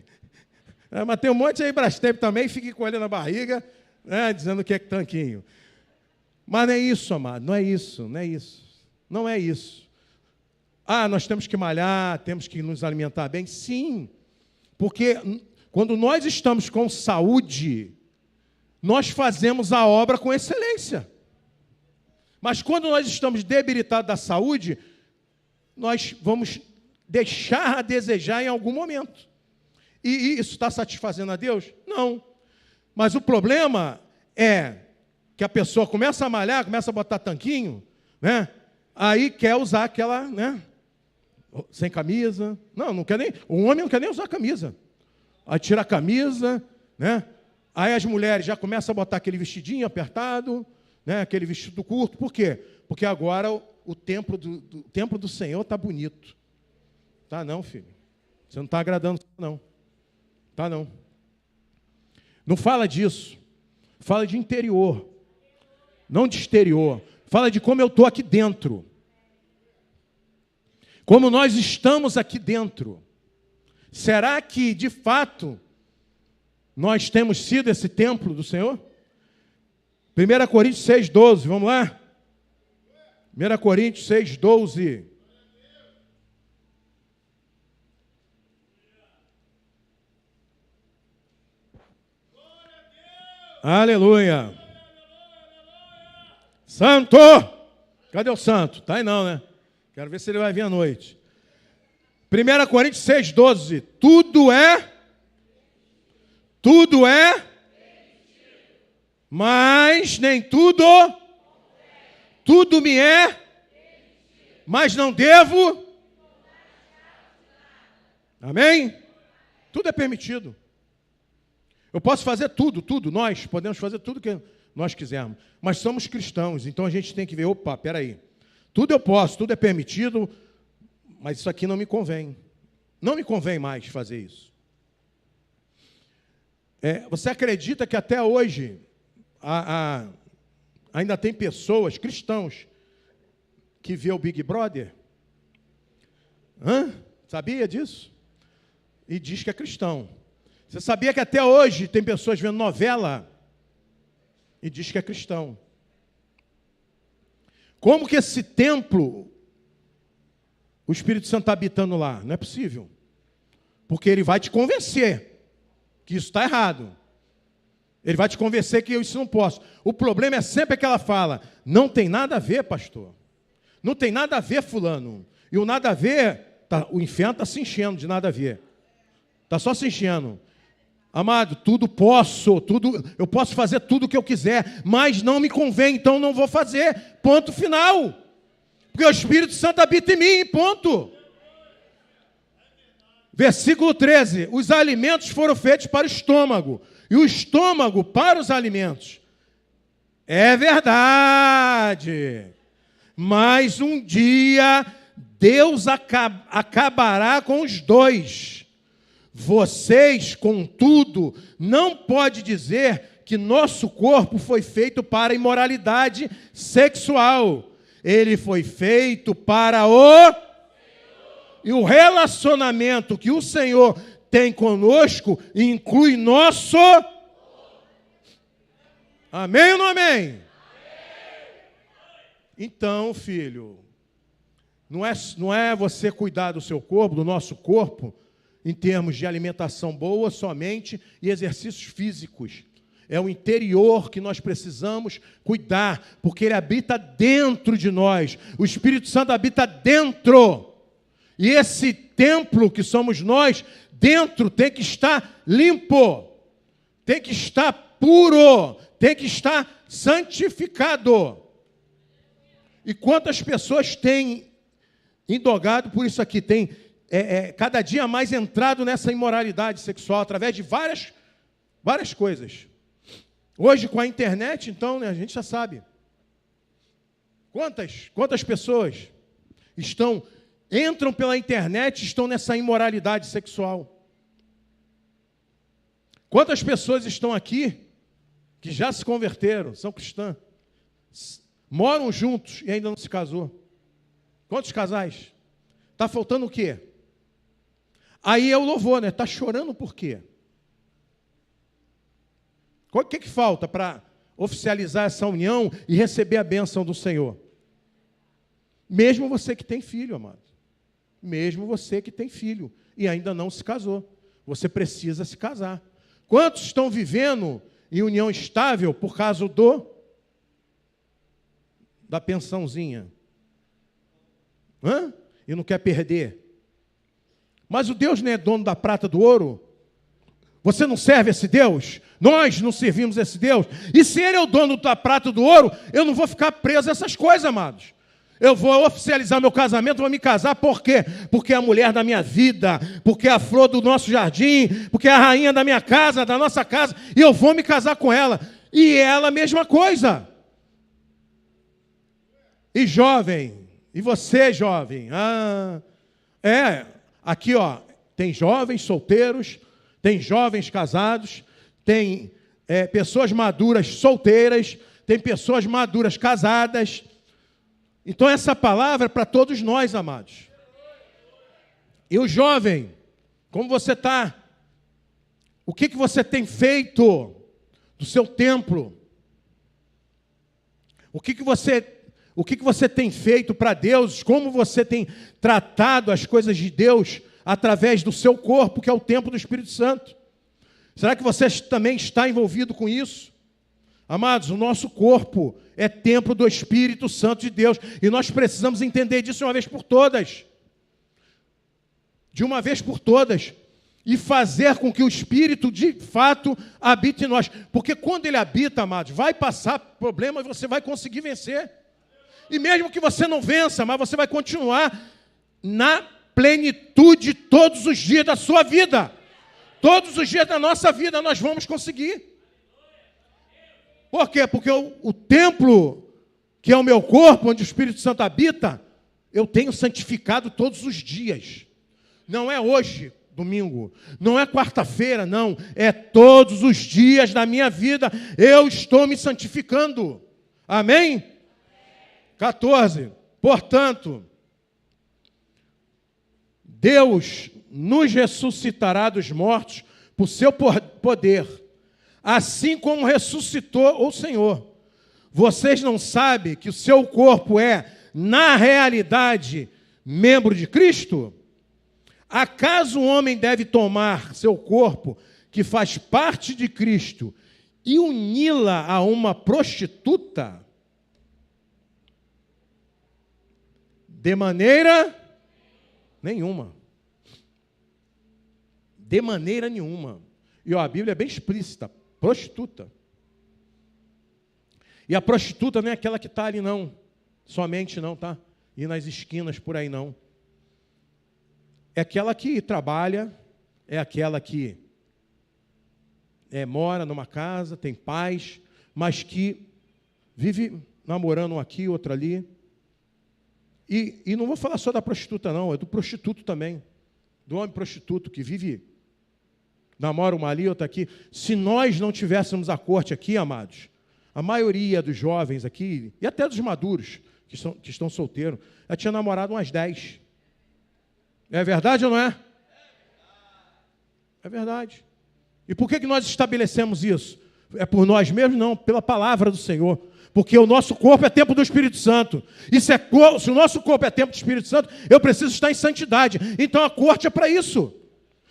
Mas tem um monte aí Brastemp também, fique com ele na barriga, dizendo que é tanquinho. Mas não é isso, amado, não é isso. Não é isso. Nós temos que malhar, temos que nos alimentar bem. Sim, porque quando nós estamos com saúde, nós fazemos a obra com excelência. Mas quando nós estamos debilitados da saúde, nós vamos deixar a desejar em algum momento. E isso está satisfazendo a Deus? Não. Mas o problema é que a pessoa começa a malhar, começa a botar tanquinho, né? Aí quer usar aquela, né? Sem camisa. Não quer nem. O homem não quer nem usar camisa. Aí tira a camisa, né? Aí as mulheres já começam a botar aquele vestidinho apertado, né? Aquele vestido curto. Por quê? Porque agora o templo do Senhor está bonito. Tá não, filho. Você não está agradando, não. Tá não. Não fala disso. Fala de interior. Não de exterior. Fala de como eu estou aqui dentro. Como nós estamos aqui dentro. Será que, de fato, nós temos sido esse templo do Senhor? 1 Coríntios 6,12, vamos lá? 1 Coríntios 6,12. Aleluia. Santo! Cadê o santo? Tá aí não, né? Quero ver se ele vai vir à noite. 1 Coríntios 6,12. Tudo é, mas nem tudo me é, mas não devo. Amém? Tudo é permitido. Eu posso fazer tudo, nós podemos fazer tudo que nós quisermos, mas somos cristãos, então a gente tem que ver, opa, peraí, tudo eu posso, tudo é permitido, mas isso aqui não me convém. Não me convém mais fazer isso. Você acredita que até hoje ainda tem pessoas, cristãos, que vê o Big Brother? Sabia disso? E diz que é cristão. Você sabia que até hoje tem pessoas vendo novela e diz que é cristão? Como que esse templo, o Espírito Santo está habitando lá? Não é possível. Porque ele vai te convencer que isso está errado. Ele vai te convencer que eu isso não posso. O problema é sempre aquela fala, não tem nada a ver, pastor. Não tem nada a ver, fulano. E o nada a ver, o inferno está se enchendo de nada a ver. Está só se enchendo. Amado, eu posso fazer tudo o que eu quiser, mas não me convém, então não vou fazer. Ponto final. Porque o Espírito Santo habita em mim, ponto. Versículo 13. Os alimentos foram feitos para o estômago, e o estômago para os alimentos. É verdade. Mas um dia Deus acabará com os dois. Vocês, contudo, não pode dizer que nosso corpo foi feito para imoralidade sexual. Ele foi feito para E o relacionamento que o Senhor tem conosco inclui nosso... Amém ou não amém? Então, filho, não é você cuidar do seu corpo, do nosso corpo, em termos de alimentação boa somente e exercícios físicos. É o interior que nós precisamos cuidar, porque ele habita dentro de nós. O Espírito Santo habita dentro. E esse templo que somos nós, dentro tem que estar limpo, tem que estar puro, tem que estar santificado. E quantas pessoas têm indagado por isso aqui, têm cada dia mais entrado nessa imoralidade sexual, através de várias coisas. Hoje, com a internet, então, né, a gente já sabe. Quantas pessoas entram pela internet e estão nessa imoralidade sexual? Quantas pessoas estão aqui que já se converteram, são cristãs, moram juntos e ainda não se casou? Quantos casais? Está faltando o quê? Aí é o louvor, né? Está chorando por quê? O que falta para oficializar essa união e receber a bênção do Senhor? Mesmo você que tem filho, amado. Mesmo você que tem filho e ainda não se casou. Você precisa se casar. Quantos estão vivendo em união estável por causa da pensãozinha? E não quer perder? Mas o Deus não é dono da prata e do ouro? Você não serve esse Deus? Nós não servimos esse Deus? E se Ele é o dono da prata e do ouro, eu não vou ficar preso a essas coisas, amados. Eu vou oficializar meu casamento, vou me casar, por quê? Porque é a mulher da minha vida, porque é a flor do nosso jardim, porque é a rainha da minha casa, da nossa casa, e eu vou me casar com ela. E ela, a mesma coisa. E jovem, e você, jovem? Aqui, ó, tem jovens solteiros, tem jovens casados, tem pessoas maduras solteiras, tem pessoas maduras casadas. Então, essa palavra é para todos nós, amados. E o jovem, como você está? O que você tem feito do seu templo? O que você tem feito para Deus? Como você tem tratado as coisas de Deus através do seu corpo, que é o templo do Espírito Santo? Será que você também está envolvido com isso? Amados, o nosso corpo é templo do Espírito Santo de Deus. E nós precisamos entender disso de uma vez por todas. De uma vez por todas. E fazer com que o Espírito, de fato, habite em nós. Porque quando ele habita, amados, vai passar problema e você vai conseguir vencer. E mesmo que você não vença, mas você vai continuar na plenitude todos os dias da sua vida. Todos os dias da nossa vida nós vamos conseguir. Por quê? Porque o templo, que é o meu corpo, onde o Espírito Santo habita, eu tenho santificado todos os dias. Não é hoje, domingo, não é quarta-feira, não. É todos os dias da minha vida eu estou me santificando. Amém? 14. Portanto, Deus nos ressuscitará dos mortos por seu poder, assim como ressuscitou o Senhor. Vocês não sabem que o seu corpo é, na realidade, membro de Cristo? Acaso um homem deve tomar seu corpo, que faz parte de Cristo, e uni-la a uma prostituta? De maneira nenhuma. De maneira nenhuma. E a Bíblia é bem explícita. Prostituta. E a prostituta não é aquela que está ali, não. Somente não, tá? E nas esquinas por aí, não. É aquela que trabalha, é aquela que mora numa casa, tem paz, mas que vive namorando um aqui, outro ali. E não vou falar só da prostituta, não, é do prostituto também. Do homem prostituto que vive, namora uma ali, outra aqui. Se nós não tivéssemos a corte aqui, amados, a maioria dos jovens aqui, e até dos maduros, que estão solteiros, já tinha namorado umas 10. É verdade ou não é? É verdade. E por que nós estabelecemos isso? É por nós mesmos? Não, pela palavra do Senhor. Porque o nosso corpo é templo do Espírito Santo. E se o nosso corpo é templo do Espírito Santo, eu preciso estar em santidade. Então a corte é para isso.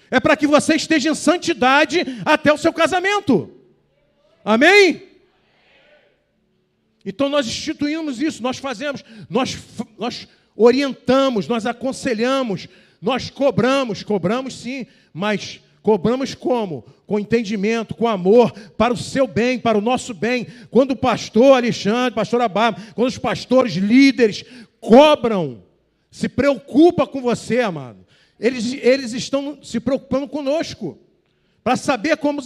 É para que você esteja em santidade até o seu casamento. Amém? Então nós instituímos isso, nós fazemos, nós orientamos, nós aconselhamos, nós cobramos sim, mas cobramos como? Com entendimento, com amor, para o seu bem, para o nosso bem. Quando o pastor Alexandre, pastor Ababa, quando os pastores líderes cobram, se preocupam com você, amado, eles estão se preocupando conosco, para saber como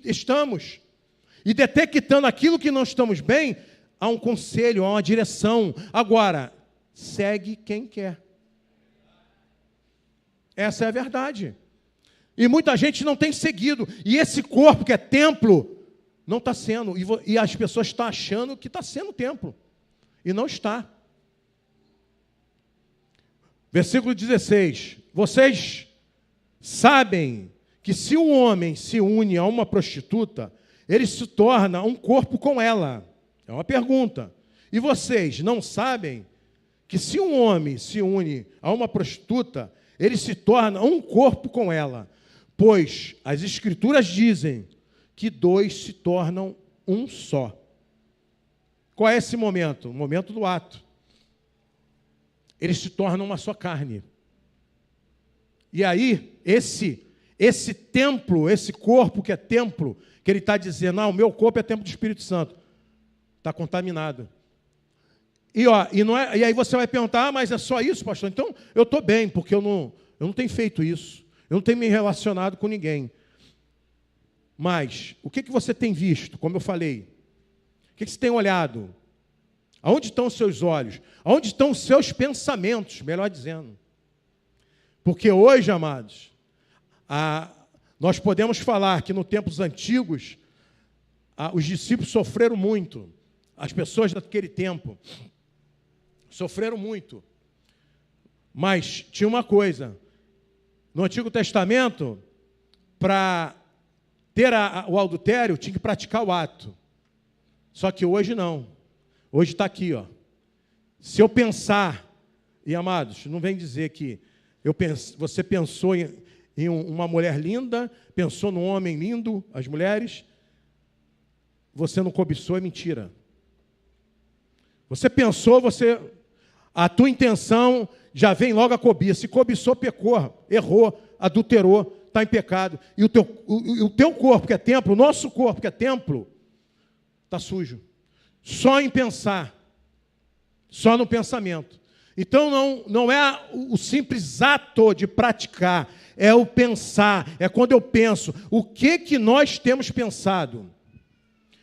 estamos. E detectando aquilo que não estamos bem, há um conselho, há uma direção. Agora, segue quem quer. Essa é a verdade. E muita gente não tem seguido. E esse corpo que é templo, não está sendo. E as pessoas estão achando que está sendo templo. E não está. Versículo 16. Vocês sabem que se um homem se une a uma prostituta, ele se torna um corpo com ela. É uma pergunta. E vocês não sabem que se um homem se une a uma prostituta, ele se torna um corpo com ela? Pois as Escrituras dizem que dois se tornam um só. Qual é esse momento? O momento do ato. Eles se tornam uma só carne. E aí, esse templo, esse corpo que é templo, que ele está dizendo, o meu corpo é templo do Espírito Santo, está contaminado. E aí você vai perguntar, mas é só isso, pastor? Então, eu estou bem, porque eu não tenho feito isso. Eu não tenho me relacionado com ninguém. Mas, o que você tem visto, como eu falei? O que você tem olhado? Aonde estão os seus olhos? Aonde estão os seus pensamentos, melhor dizendo? Porque hoje, amados, nós podemos falar que nos tempos antigos, os discípulos sofreram muito. As pessoas daquele tempo sofreram muito. Mas tinha uma coisa. No Antigo Testamento, para ter o adultério, tinha que praticar o ato. Só que hoje não. Hoje está aqui, ó. Se eu pensar, e amados, não vem dizer que você pensou em uma mulher linda, pensou num homem lindo, as mulheres, você não cobiçou, é mentira. Você pensou, a tua intenção já vem logo a cobiça. Se cobiçou, pecou, errou, adulterou, está em pecado. E o teu corpo, que é templo, o nosso corpo, que é templo, está sujo. Só em pensar. Só no pensamento. Então, não é o simples ato de praticar, é o pensar, é quando eu penso. O que nós temos pensado?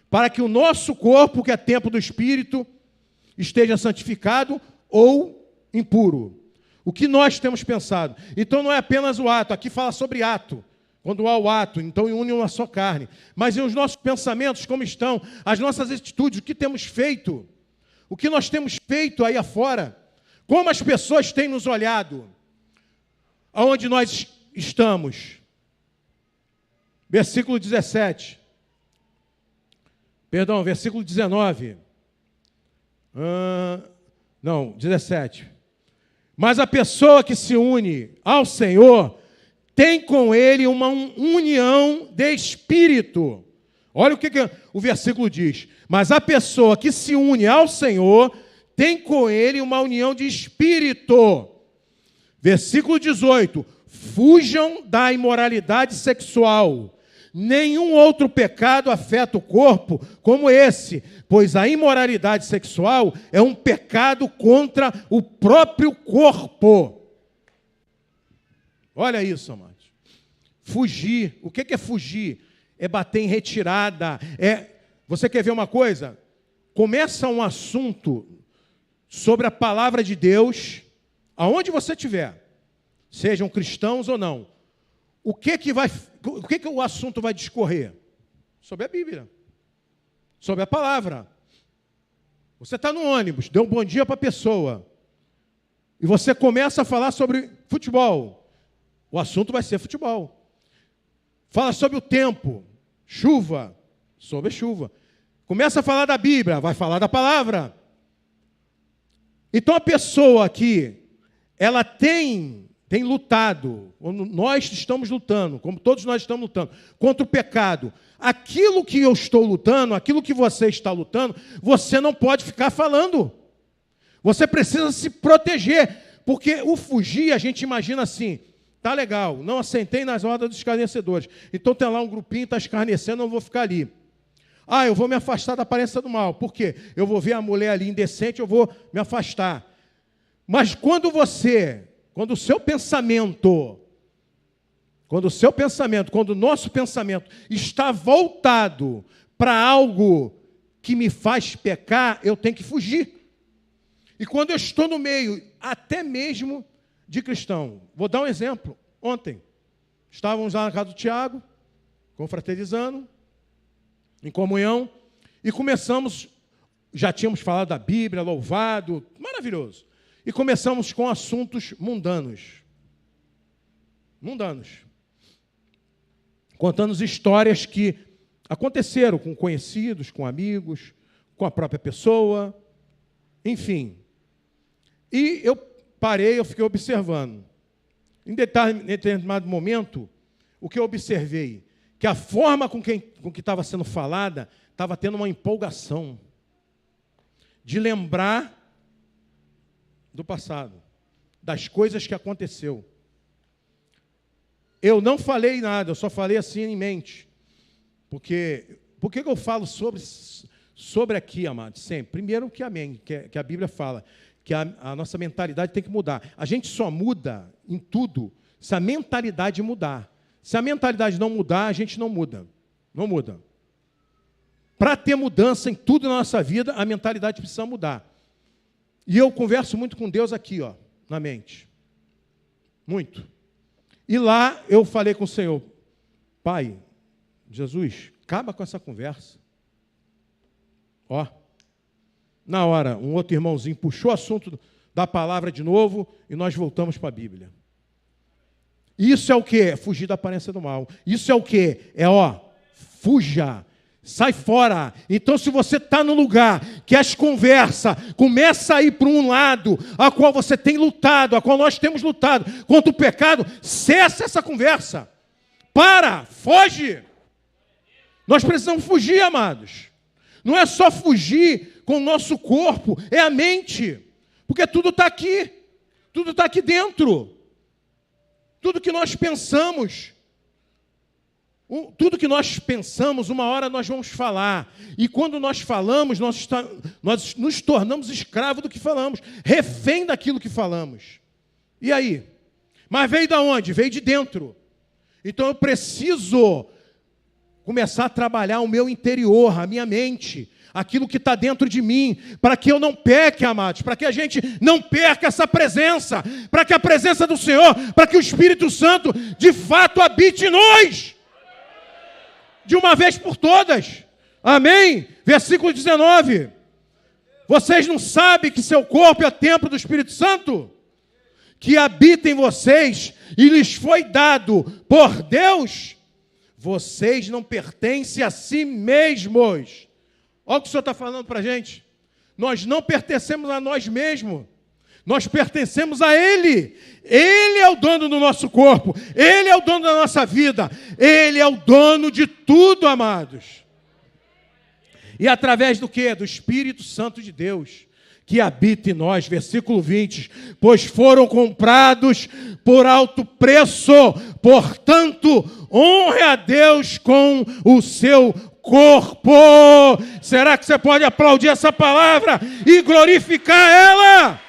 Para que o nosso corpo, que é templo do Espírito, esteja santificado ou impuro. O que nós temos pensado? Então não é apenas o ato, aqui fala sobre ato. Quando há o ato, então une uma só carne. Mas e os nossos pensamentos, como estão? As nossas atitudes, o que temos feito? O que nós temos feito aí afora? Como as pessoas têm nos olhado? Aonde nós estamos? Versículo 17. Perdão, versículo 19. 17. Mas a pessoa que se une ao Senhor tem com Ele uma união de espírito. Olha o que o versículo diz. Mas a pessoa que se une ao Senhor tem com Ele uma união de espírito. Versículo 18. Fujam da imoralidade sexual. Nenhum outro pecado afeta o corpo como esse, pois a imoralidade sexual é um pecado contra o próprio corpo. Olha isso, amados. Fugir. O que é fugir? É bater em retirada. Você quer ver uma coisa? Começa um assunto sobre a palavra de Deus, aonde você estiver, sejam cristãos ou não. O que o assunto vai discorrer? Sobre a Bíblia. Sobre a palavra. Você está no ônibus, deu um bom dia para a pessoa. E você começa a falar sobre futebol. O assunto vai ser futebol. Fala sobre o tempo. Chuva. Sobre chuva. Começa a falar da Bíblia. Vai falar da palavra. Então a pessoa aqui, ela tem lutado, nós estamos lutando, como todos nós estamos lutando, contra o pecado. Aquilo que eu estou lutando, aquilo que você está lutando, você não pode ficar falando. Você precisa se proteger, porque o fugir, a gente imagina assim, tá legal, não assentei nas rodas dos escarnecedores, então tem lá um grupinho, está escarnecendo, eu não vou ficar ali. Eu vou me afastar da aparência do mal. Por quê? Eu vou ver a mulher ali indecente, eu vou me afastar. Mas quando o seu pensamento, quando o nosso pensamento está voltado para algo que me faz pecar, eu tenho que fugir. E quando eu estou no meio, até mesmo de cristão, vou dar um exemplo. Ontem, estávamos lá na casa do Tiago, confraternizando, em comunhão, e começamos, já tínhamos falado da Bíblia, louvado, maravilhoso. E começamos com assuntos mundanos. Mundanos. Contando histórias que aconteceram com conhecidos, com amigos, com a própria pessoa, enfim. E eu fiquei observando. Em determinado momento, o que eu observei? Que a forma com que estava sendo falada, estava tendo uma empolgação de lembrar do passado, das coisas que aconteceu. Eu não falei nada, eu só falei assim em mente. Por que eu falo sobre sobre aqui, amados, sempre. Primeiro que amém, que a Bíblia fala, que a nossa mentalidade tem que mudar. A gente só muda em tudo se a mentalidade mudar. Se a mentalidade não mudar, a gente não muda. Não muda. Para ter mudança em tudo na nossa vida, a mentalidade precisa mudar. E eu converso muito com Deus aqui, ó, na mente. Muito. E lá eu falei com o Senhor, Pai, Jesus, acaba com essa conversa. Ó, na hora, um outro irmãozinho puxou o assunto da palavra de novo e nós voltamos para a Bíblia. Isso é o quê? Fugir da aparência do mal. Isso é o quê? Fuja. Sai fora. Então, se você está no lugar que as conversas começam a ir para um lado, a qual você tem lutado, a qual nós temos lutado contra o pecado, cessa essa conversa. Para, foge. Nós precisamos fugir, amados. Não é só fugir com o nosso corpo, é a mente. Porque tudo está aqui. Tudo está aqui dentro. Tudo que nós pensamos. Tudo que nós pensamos, uma hora nós vamos falar. E quando nós falamos, nós nos tornamos escravos do que falamos. Refém daquilo que falamos. E aí? Mas veio de onde? Veio de dentro. Então eu preciso começar a trabalhar o meu interior, a minha mente, aquilo que está dentro de mim, para que eu não peque, amados, para que a gente não perca essa presença, para que a presença do Senhor, para que o Espírito Santo de fato habite em nós. De uma vez por todas. Amém? Versículo 19. Vocês não sabem que seu corpo é templo do Espírito Santo? Que habita em vocês e lhes foi dado por Deus? Vocês não pertencem a si mesmos. Olha o que o Senhor está falando para a gente. Nós não pertencemos a nós mesmos. Nós pertencemos a Ele. Ele é o dono do nosso corpo. Ele é o dono da nossa vida. Ele é o dono de tudo, amados. E através do quê? Do Espírito Santo de Deus, que habita em nós. Versículo 20. Pois foram comprados por alto preço. Portanto, honre a Deus com o seu corpo. Será que você pode aplaudir essa palavra e glorificar ela?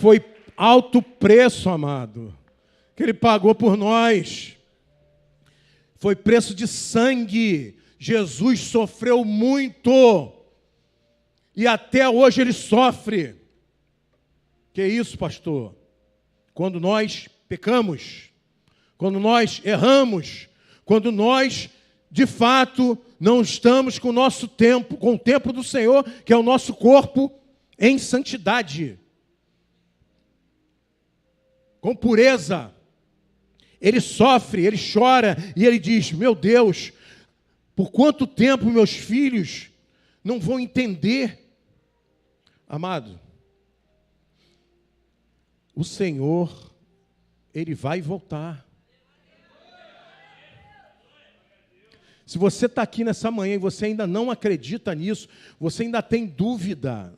Foi alto preço, amado, que Ele pagou por nós. Foi preço de sangue. Jesus sofreu muito. E até hoje Ele sofre. Que isso, pastor? Quando nós pecamos, quando nós erramos, quando nós, de fato, não estamos com o nosso tempo, com o tempo do Senhor, que é o nosso corpo, em santidade, com pureza, Ele sofre, Ele chora e Ele diz, meu Deus, por quanto tempo meus filhos não vão entender? Amado, o Senhor, Ele vai voltar. Se você está aqui nessa manhã e você ainda não acredita nisso, você ainda tem dúvida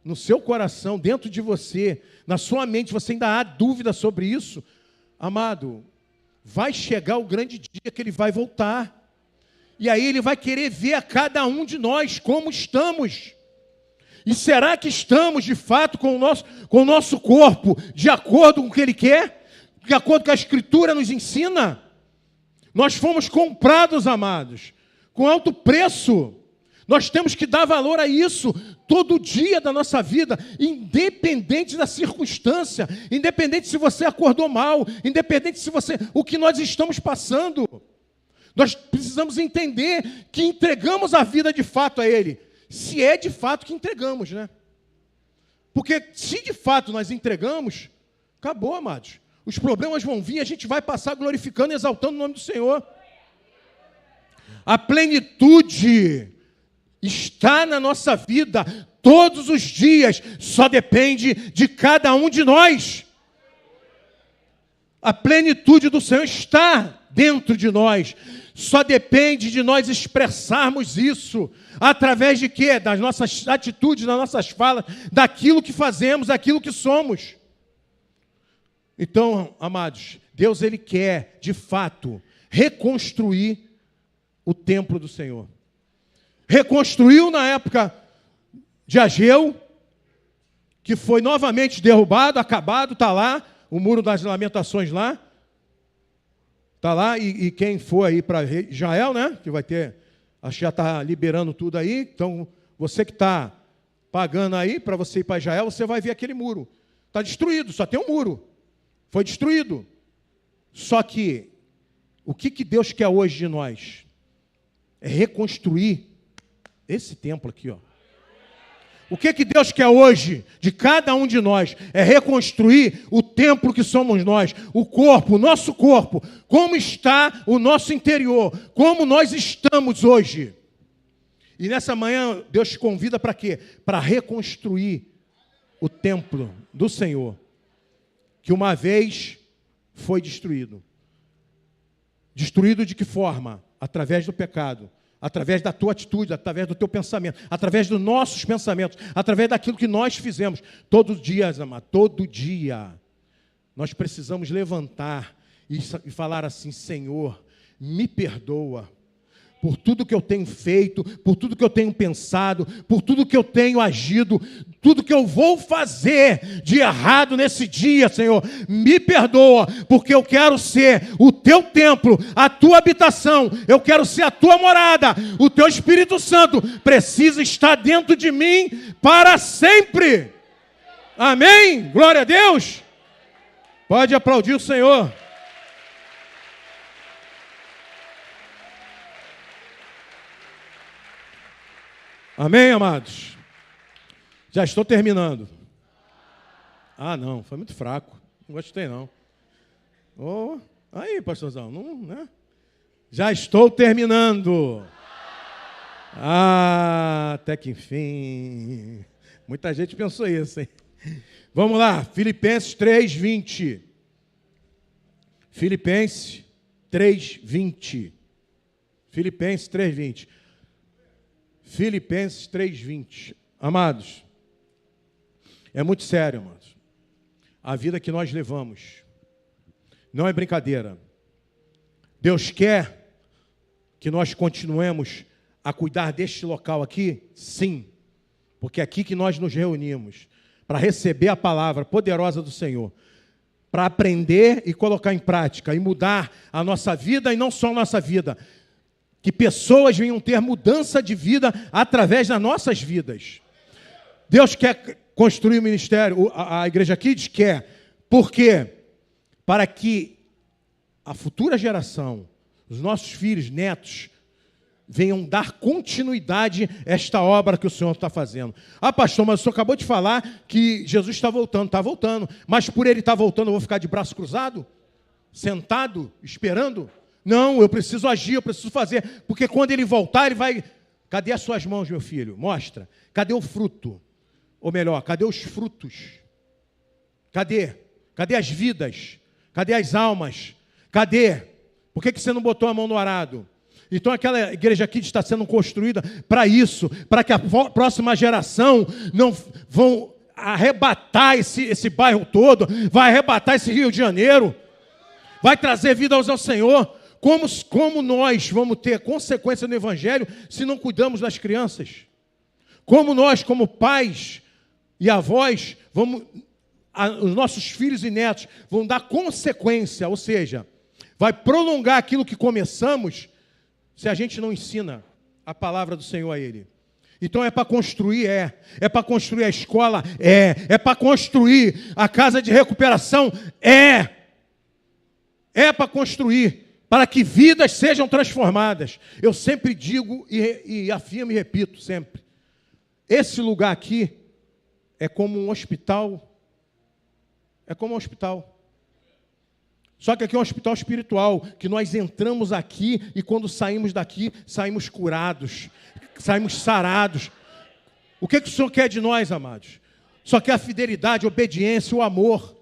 no seu coração, dentro de você, na sua mente, você ainda há dúvida sobre isso, amado, vai chegar o grande dia que Ele vai voltar. E aí Ele vai querer ver a cada um de nós como estamos. E será que estamos, de fato, com o nosso corpo, de acordo com o que Ele quer? De acordo com o que a Escritura nos ensina? Nós fomos comprados, amados, com alto preço. Nós temos que dar valor a isso todo dia da nossa vida, independente da circunstância, independente se você acordou mal, independente se o que nós estamos passando. Nós precisamos entender que entregamos a vida de fato a Ele. Se é de fato que entregamos, né? Porque se de fato nós entregamos, acabou, amados. Os problemas vão vir, a gente vai passar glorificando e exaltando o nome do Senhor. A plenitude está na nossa vida todos os dias, só depende de cada um de nós. A plenitude do Senhor está dentro de nós, só depende de nós expressarmos isso, através de quê? Das nossas atitudes, das nossas falas, daquilo que fazemos, daquilo que somos. Então, amados, Deus ele quer, de fato, reconstruir o templo do Senhor. Reconstruiu na época de Ageu, que foi novamente derrubado, acabado, está lá, o Muro das Lamentações lá. Está lá, e quem for aí para Israel, né? Que vai ter, acho que já está liberando tudo aí. Então, você que está pagando aí para você ir para Israel, você vai ver aquele muro. Está destruído, só tem um muro. Foi destruído. Só que, o que Deus quer hoje de nós? É reconstruir esse templo aqui, ó. O que Deus quer hoje de cada um de nós? É reconstruir o templo que somos nós, o corpo, o nosso corpo, como está o nosso interior, como nós estamos hoje. E nessa manhã, Deus te convida para quê? Para reconstruir o templo do Senhor, que uma vez foi destruído. Destruído de que forma? Através do pecado. Através da tua atitude, através do teu pensamento, através dos nossos pensamentos, através daquilo que nós fizemos. Todo dia, amado, todo dia, nós precisamos levantar e falar assim: Senhor, me perdoa por tudo que eu tenho feito, por tudo que eu tenho pensado, por tudo que eu tenho agido, tudo que eu vou fazer de errado nesse dia, Senhor. Me perdoa, porque eu quero ser o teu templo, a tua habitação, eu quero ser a tua morada. O teu Espírito Santo precisa estar dentro de mim para sempre. Amém? Glória a Deus. Pode aplaudir o Senhor. Amém, amados? Já estou terminando. Ah, não, foi muito fraco. Não gostei, não. Oh, aí, pastorzão, não, né? Já estou terminando. Ah, até que enfim. Muita gente pensou isso, hein? Vamos lá, Filipenses 3:20. Filipenses 3:20. Filipenses 3:20. Filipenses 3:20. Amados, é muito sério, amados. A vida que nós levamos não é brincadeira. Deus quer que nós continuemos a cuidar deste local aqui? Sim, porque é aqui que nós nos reunimos para receber a palavra poderosa do Senhor, para aprender e colocar em prática e mudar a nossa vida, e não só a nossa vida, que pessoas venham ter mudança de vida através das nossas vidas. Deus quer construir o ministério, a Igreja Kids quer. Por quê? Para que a futura geração, os nossos filhos, netos, venham dar continuidade a esta obra que o Senhor está fazendo. Ah, pastor, mas o senhor acabou de falar que Jesus está voltando. Mas por ele estar voltando, eu vou ficar de braço cruzado? Sentado, esperando? Não, eu preciso agir, eu preciso fazer, porque quando ele voltar, ele vai... Cadê as suas mãos, meu filho? Mostra. Cadê o fruto? Ou melhor, cadê os frutos? Cadê? Cadê as vidas? Cadê as almas? Cadê? Por que você não botou a mão no arado? Então aquela igreja aqui está sendo construída para isso, para que a próxima geração não vão arrebatar esse bairro todo, vai arrebatar esse Rio de Janeiro, vai trazer vida ao Senhor. Como nós vamos ter consequência no Evangelho se não cuidamos das crianças? Como nós, como pais e avós, os nossos filhos e netos vão dar consequência, ou seja, vai prolongar aquilo que começamos se a gente não ensina a palavra do Senhor a ele. Então é para construir, é para construir a escola, é para construir a casa de recuperação, é para construir, para que vidas sejam transformadas. Eu sempre digo e afirmo e repito sempre, esse lugar aqui é como um hospital, Só que aqui é um hospital espiritual, que nós entramos aqui e quando saímos daqui, saímos curados, saímos sarados. O que o Senhor quer de nós, amados? Só quer a fidelidade, a obediência, o amor.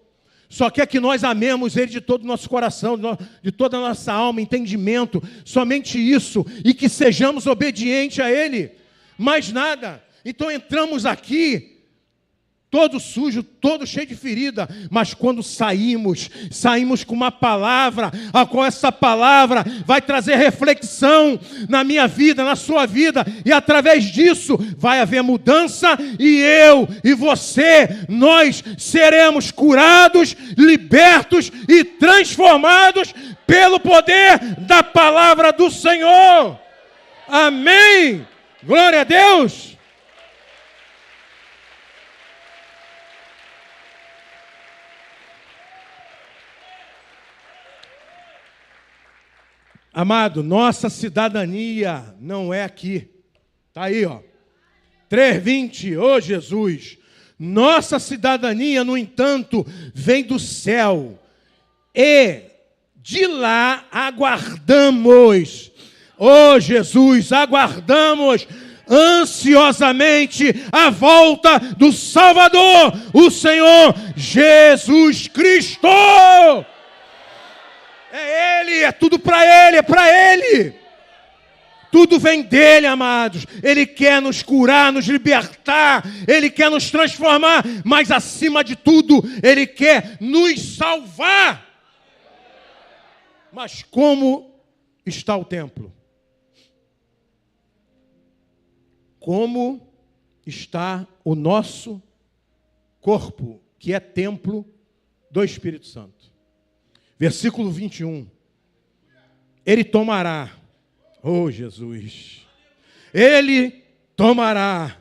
Só quer que nós amemos Ele de todo o nosso coração, de toda a nossa alma, entendimento. Somente isso. E que sejamos obedientes a Ele. Mais nada. Então entramos aqui todo sujo, todo cheio de ferida, mas quando saímos com uma palavra, a qual essa palavra vai trazer reflexão na minha vida, na sua vida, e através disso vai haver mudança, e eu e você, nós seremos curados, libertos e transformados pelo poder da palavra do Senhor. Amém! Glória a Deus! Amado, nossa cidadania não é aqui. Está aí, ó. 3:20, ô Jesus. Nossa cidadania, no entanto, vem do céu. E de lá aguardamos, ô Jesus, aguardamos ansiosamente a volta do Salvador, o Senhor Jesus Cristo. É Ele, é tudo para Ele, é para Ele. Tudo vem dEle, amados. Ele quer nos curar, nos libertar. Ele quer nos transformar. Mas, acima de tudo, Ele quer nos salvar. Mas como está o templo? Como está o nosso corpo, que é templo do Espírito Santo? Versículo 21. Ele tomará, oh Jesus, Ele tomará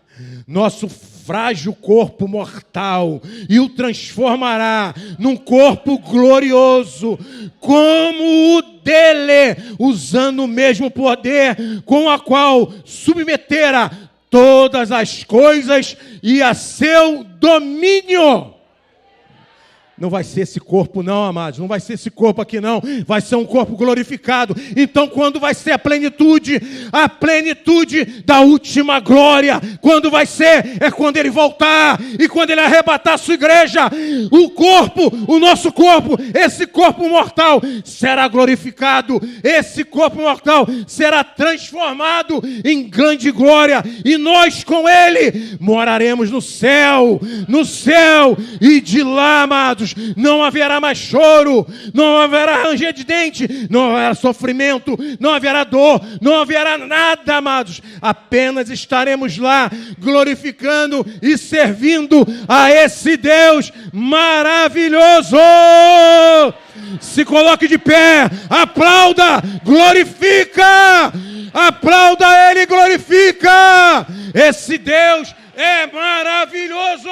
nosso frágil corpo mortal e o transformará num corpo glorioso, como o dele, usando o mesmo poder com a qual submetera todas as coisas e a seu domínio. Não vai ser esse corpo não, amados. Não vai ser esse corpo aqui não. Vai ser um corpo glorificado. Então, quando vai ser a plenitude da última glória. Quando vai ser? É quando Ele voltar. E quando Ele arrebatar a sua igreja. O corpo, o nosso corpo, esse corpo mortal será glorificado. Esse corpo mortal será transformado em grande glória. E nós com Ele moraremos no céu. No céu. E de lá, amados, não haverá mais choro, não haverá ranger de dente, não haverá sofrimento, não haverá dor, não haverá nada, amados. Apenas estaremos lá glorificando e servindo a esse Deus maravilhoso. Se coloque de pé, aplauda, glorifica, aplauda Ele, glorifica. Esse Deus é maravilhoso.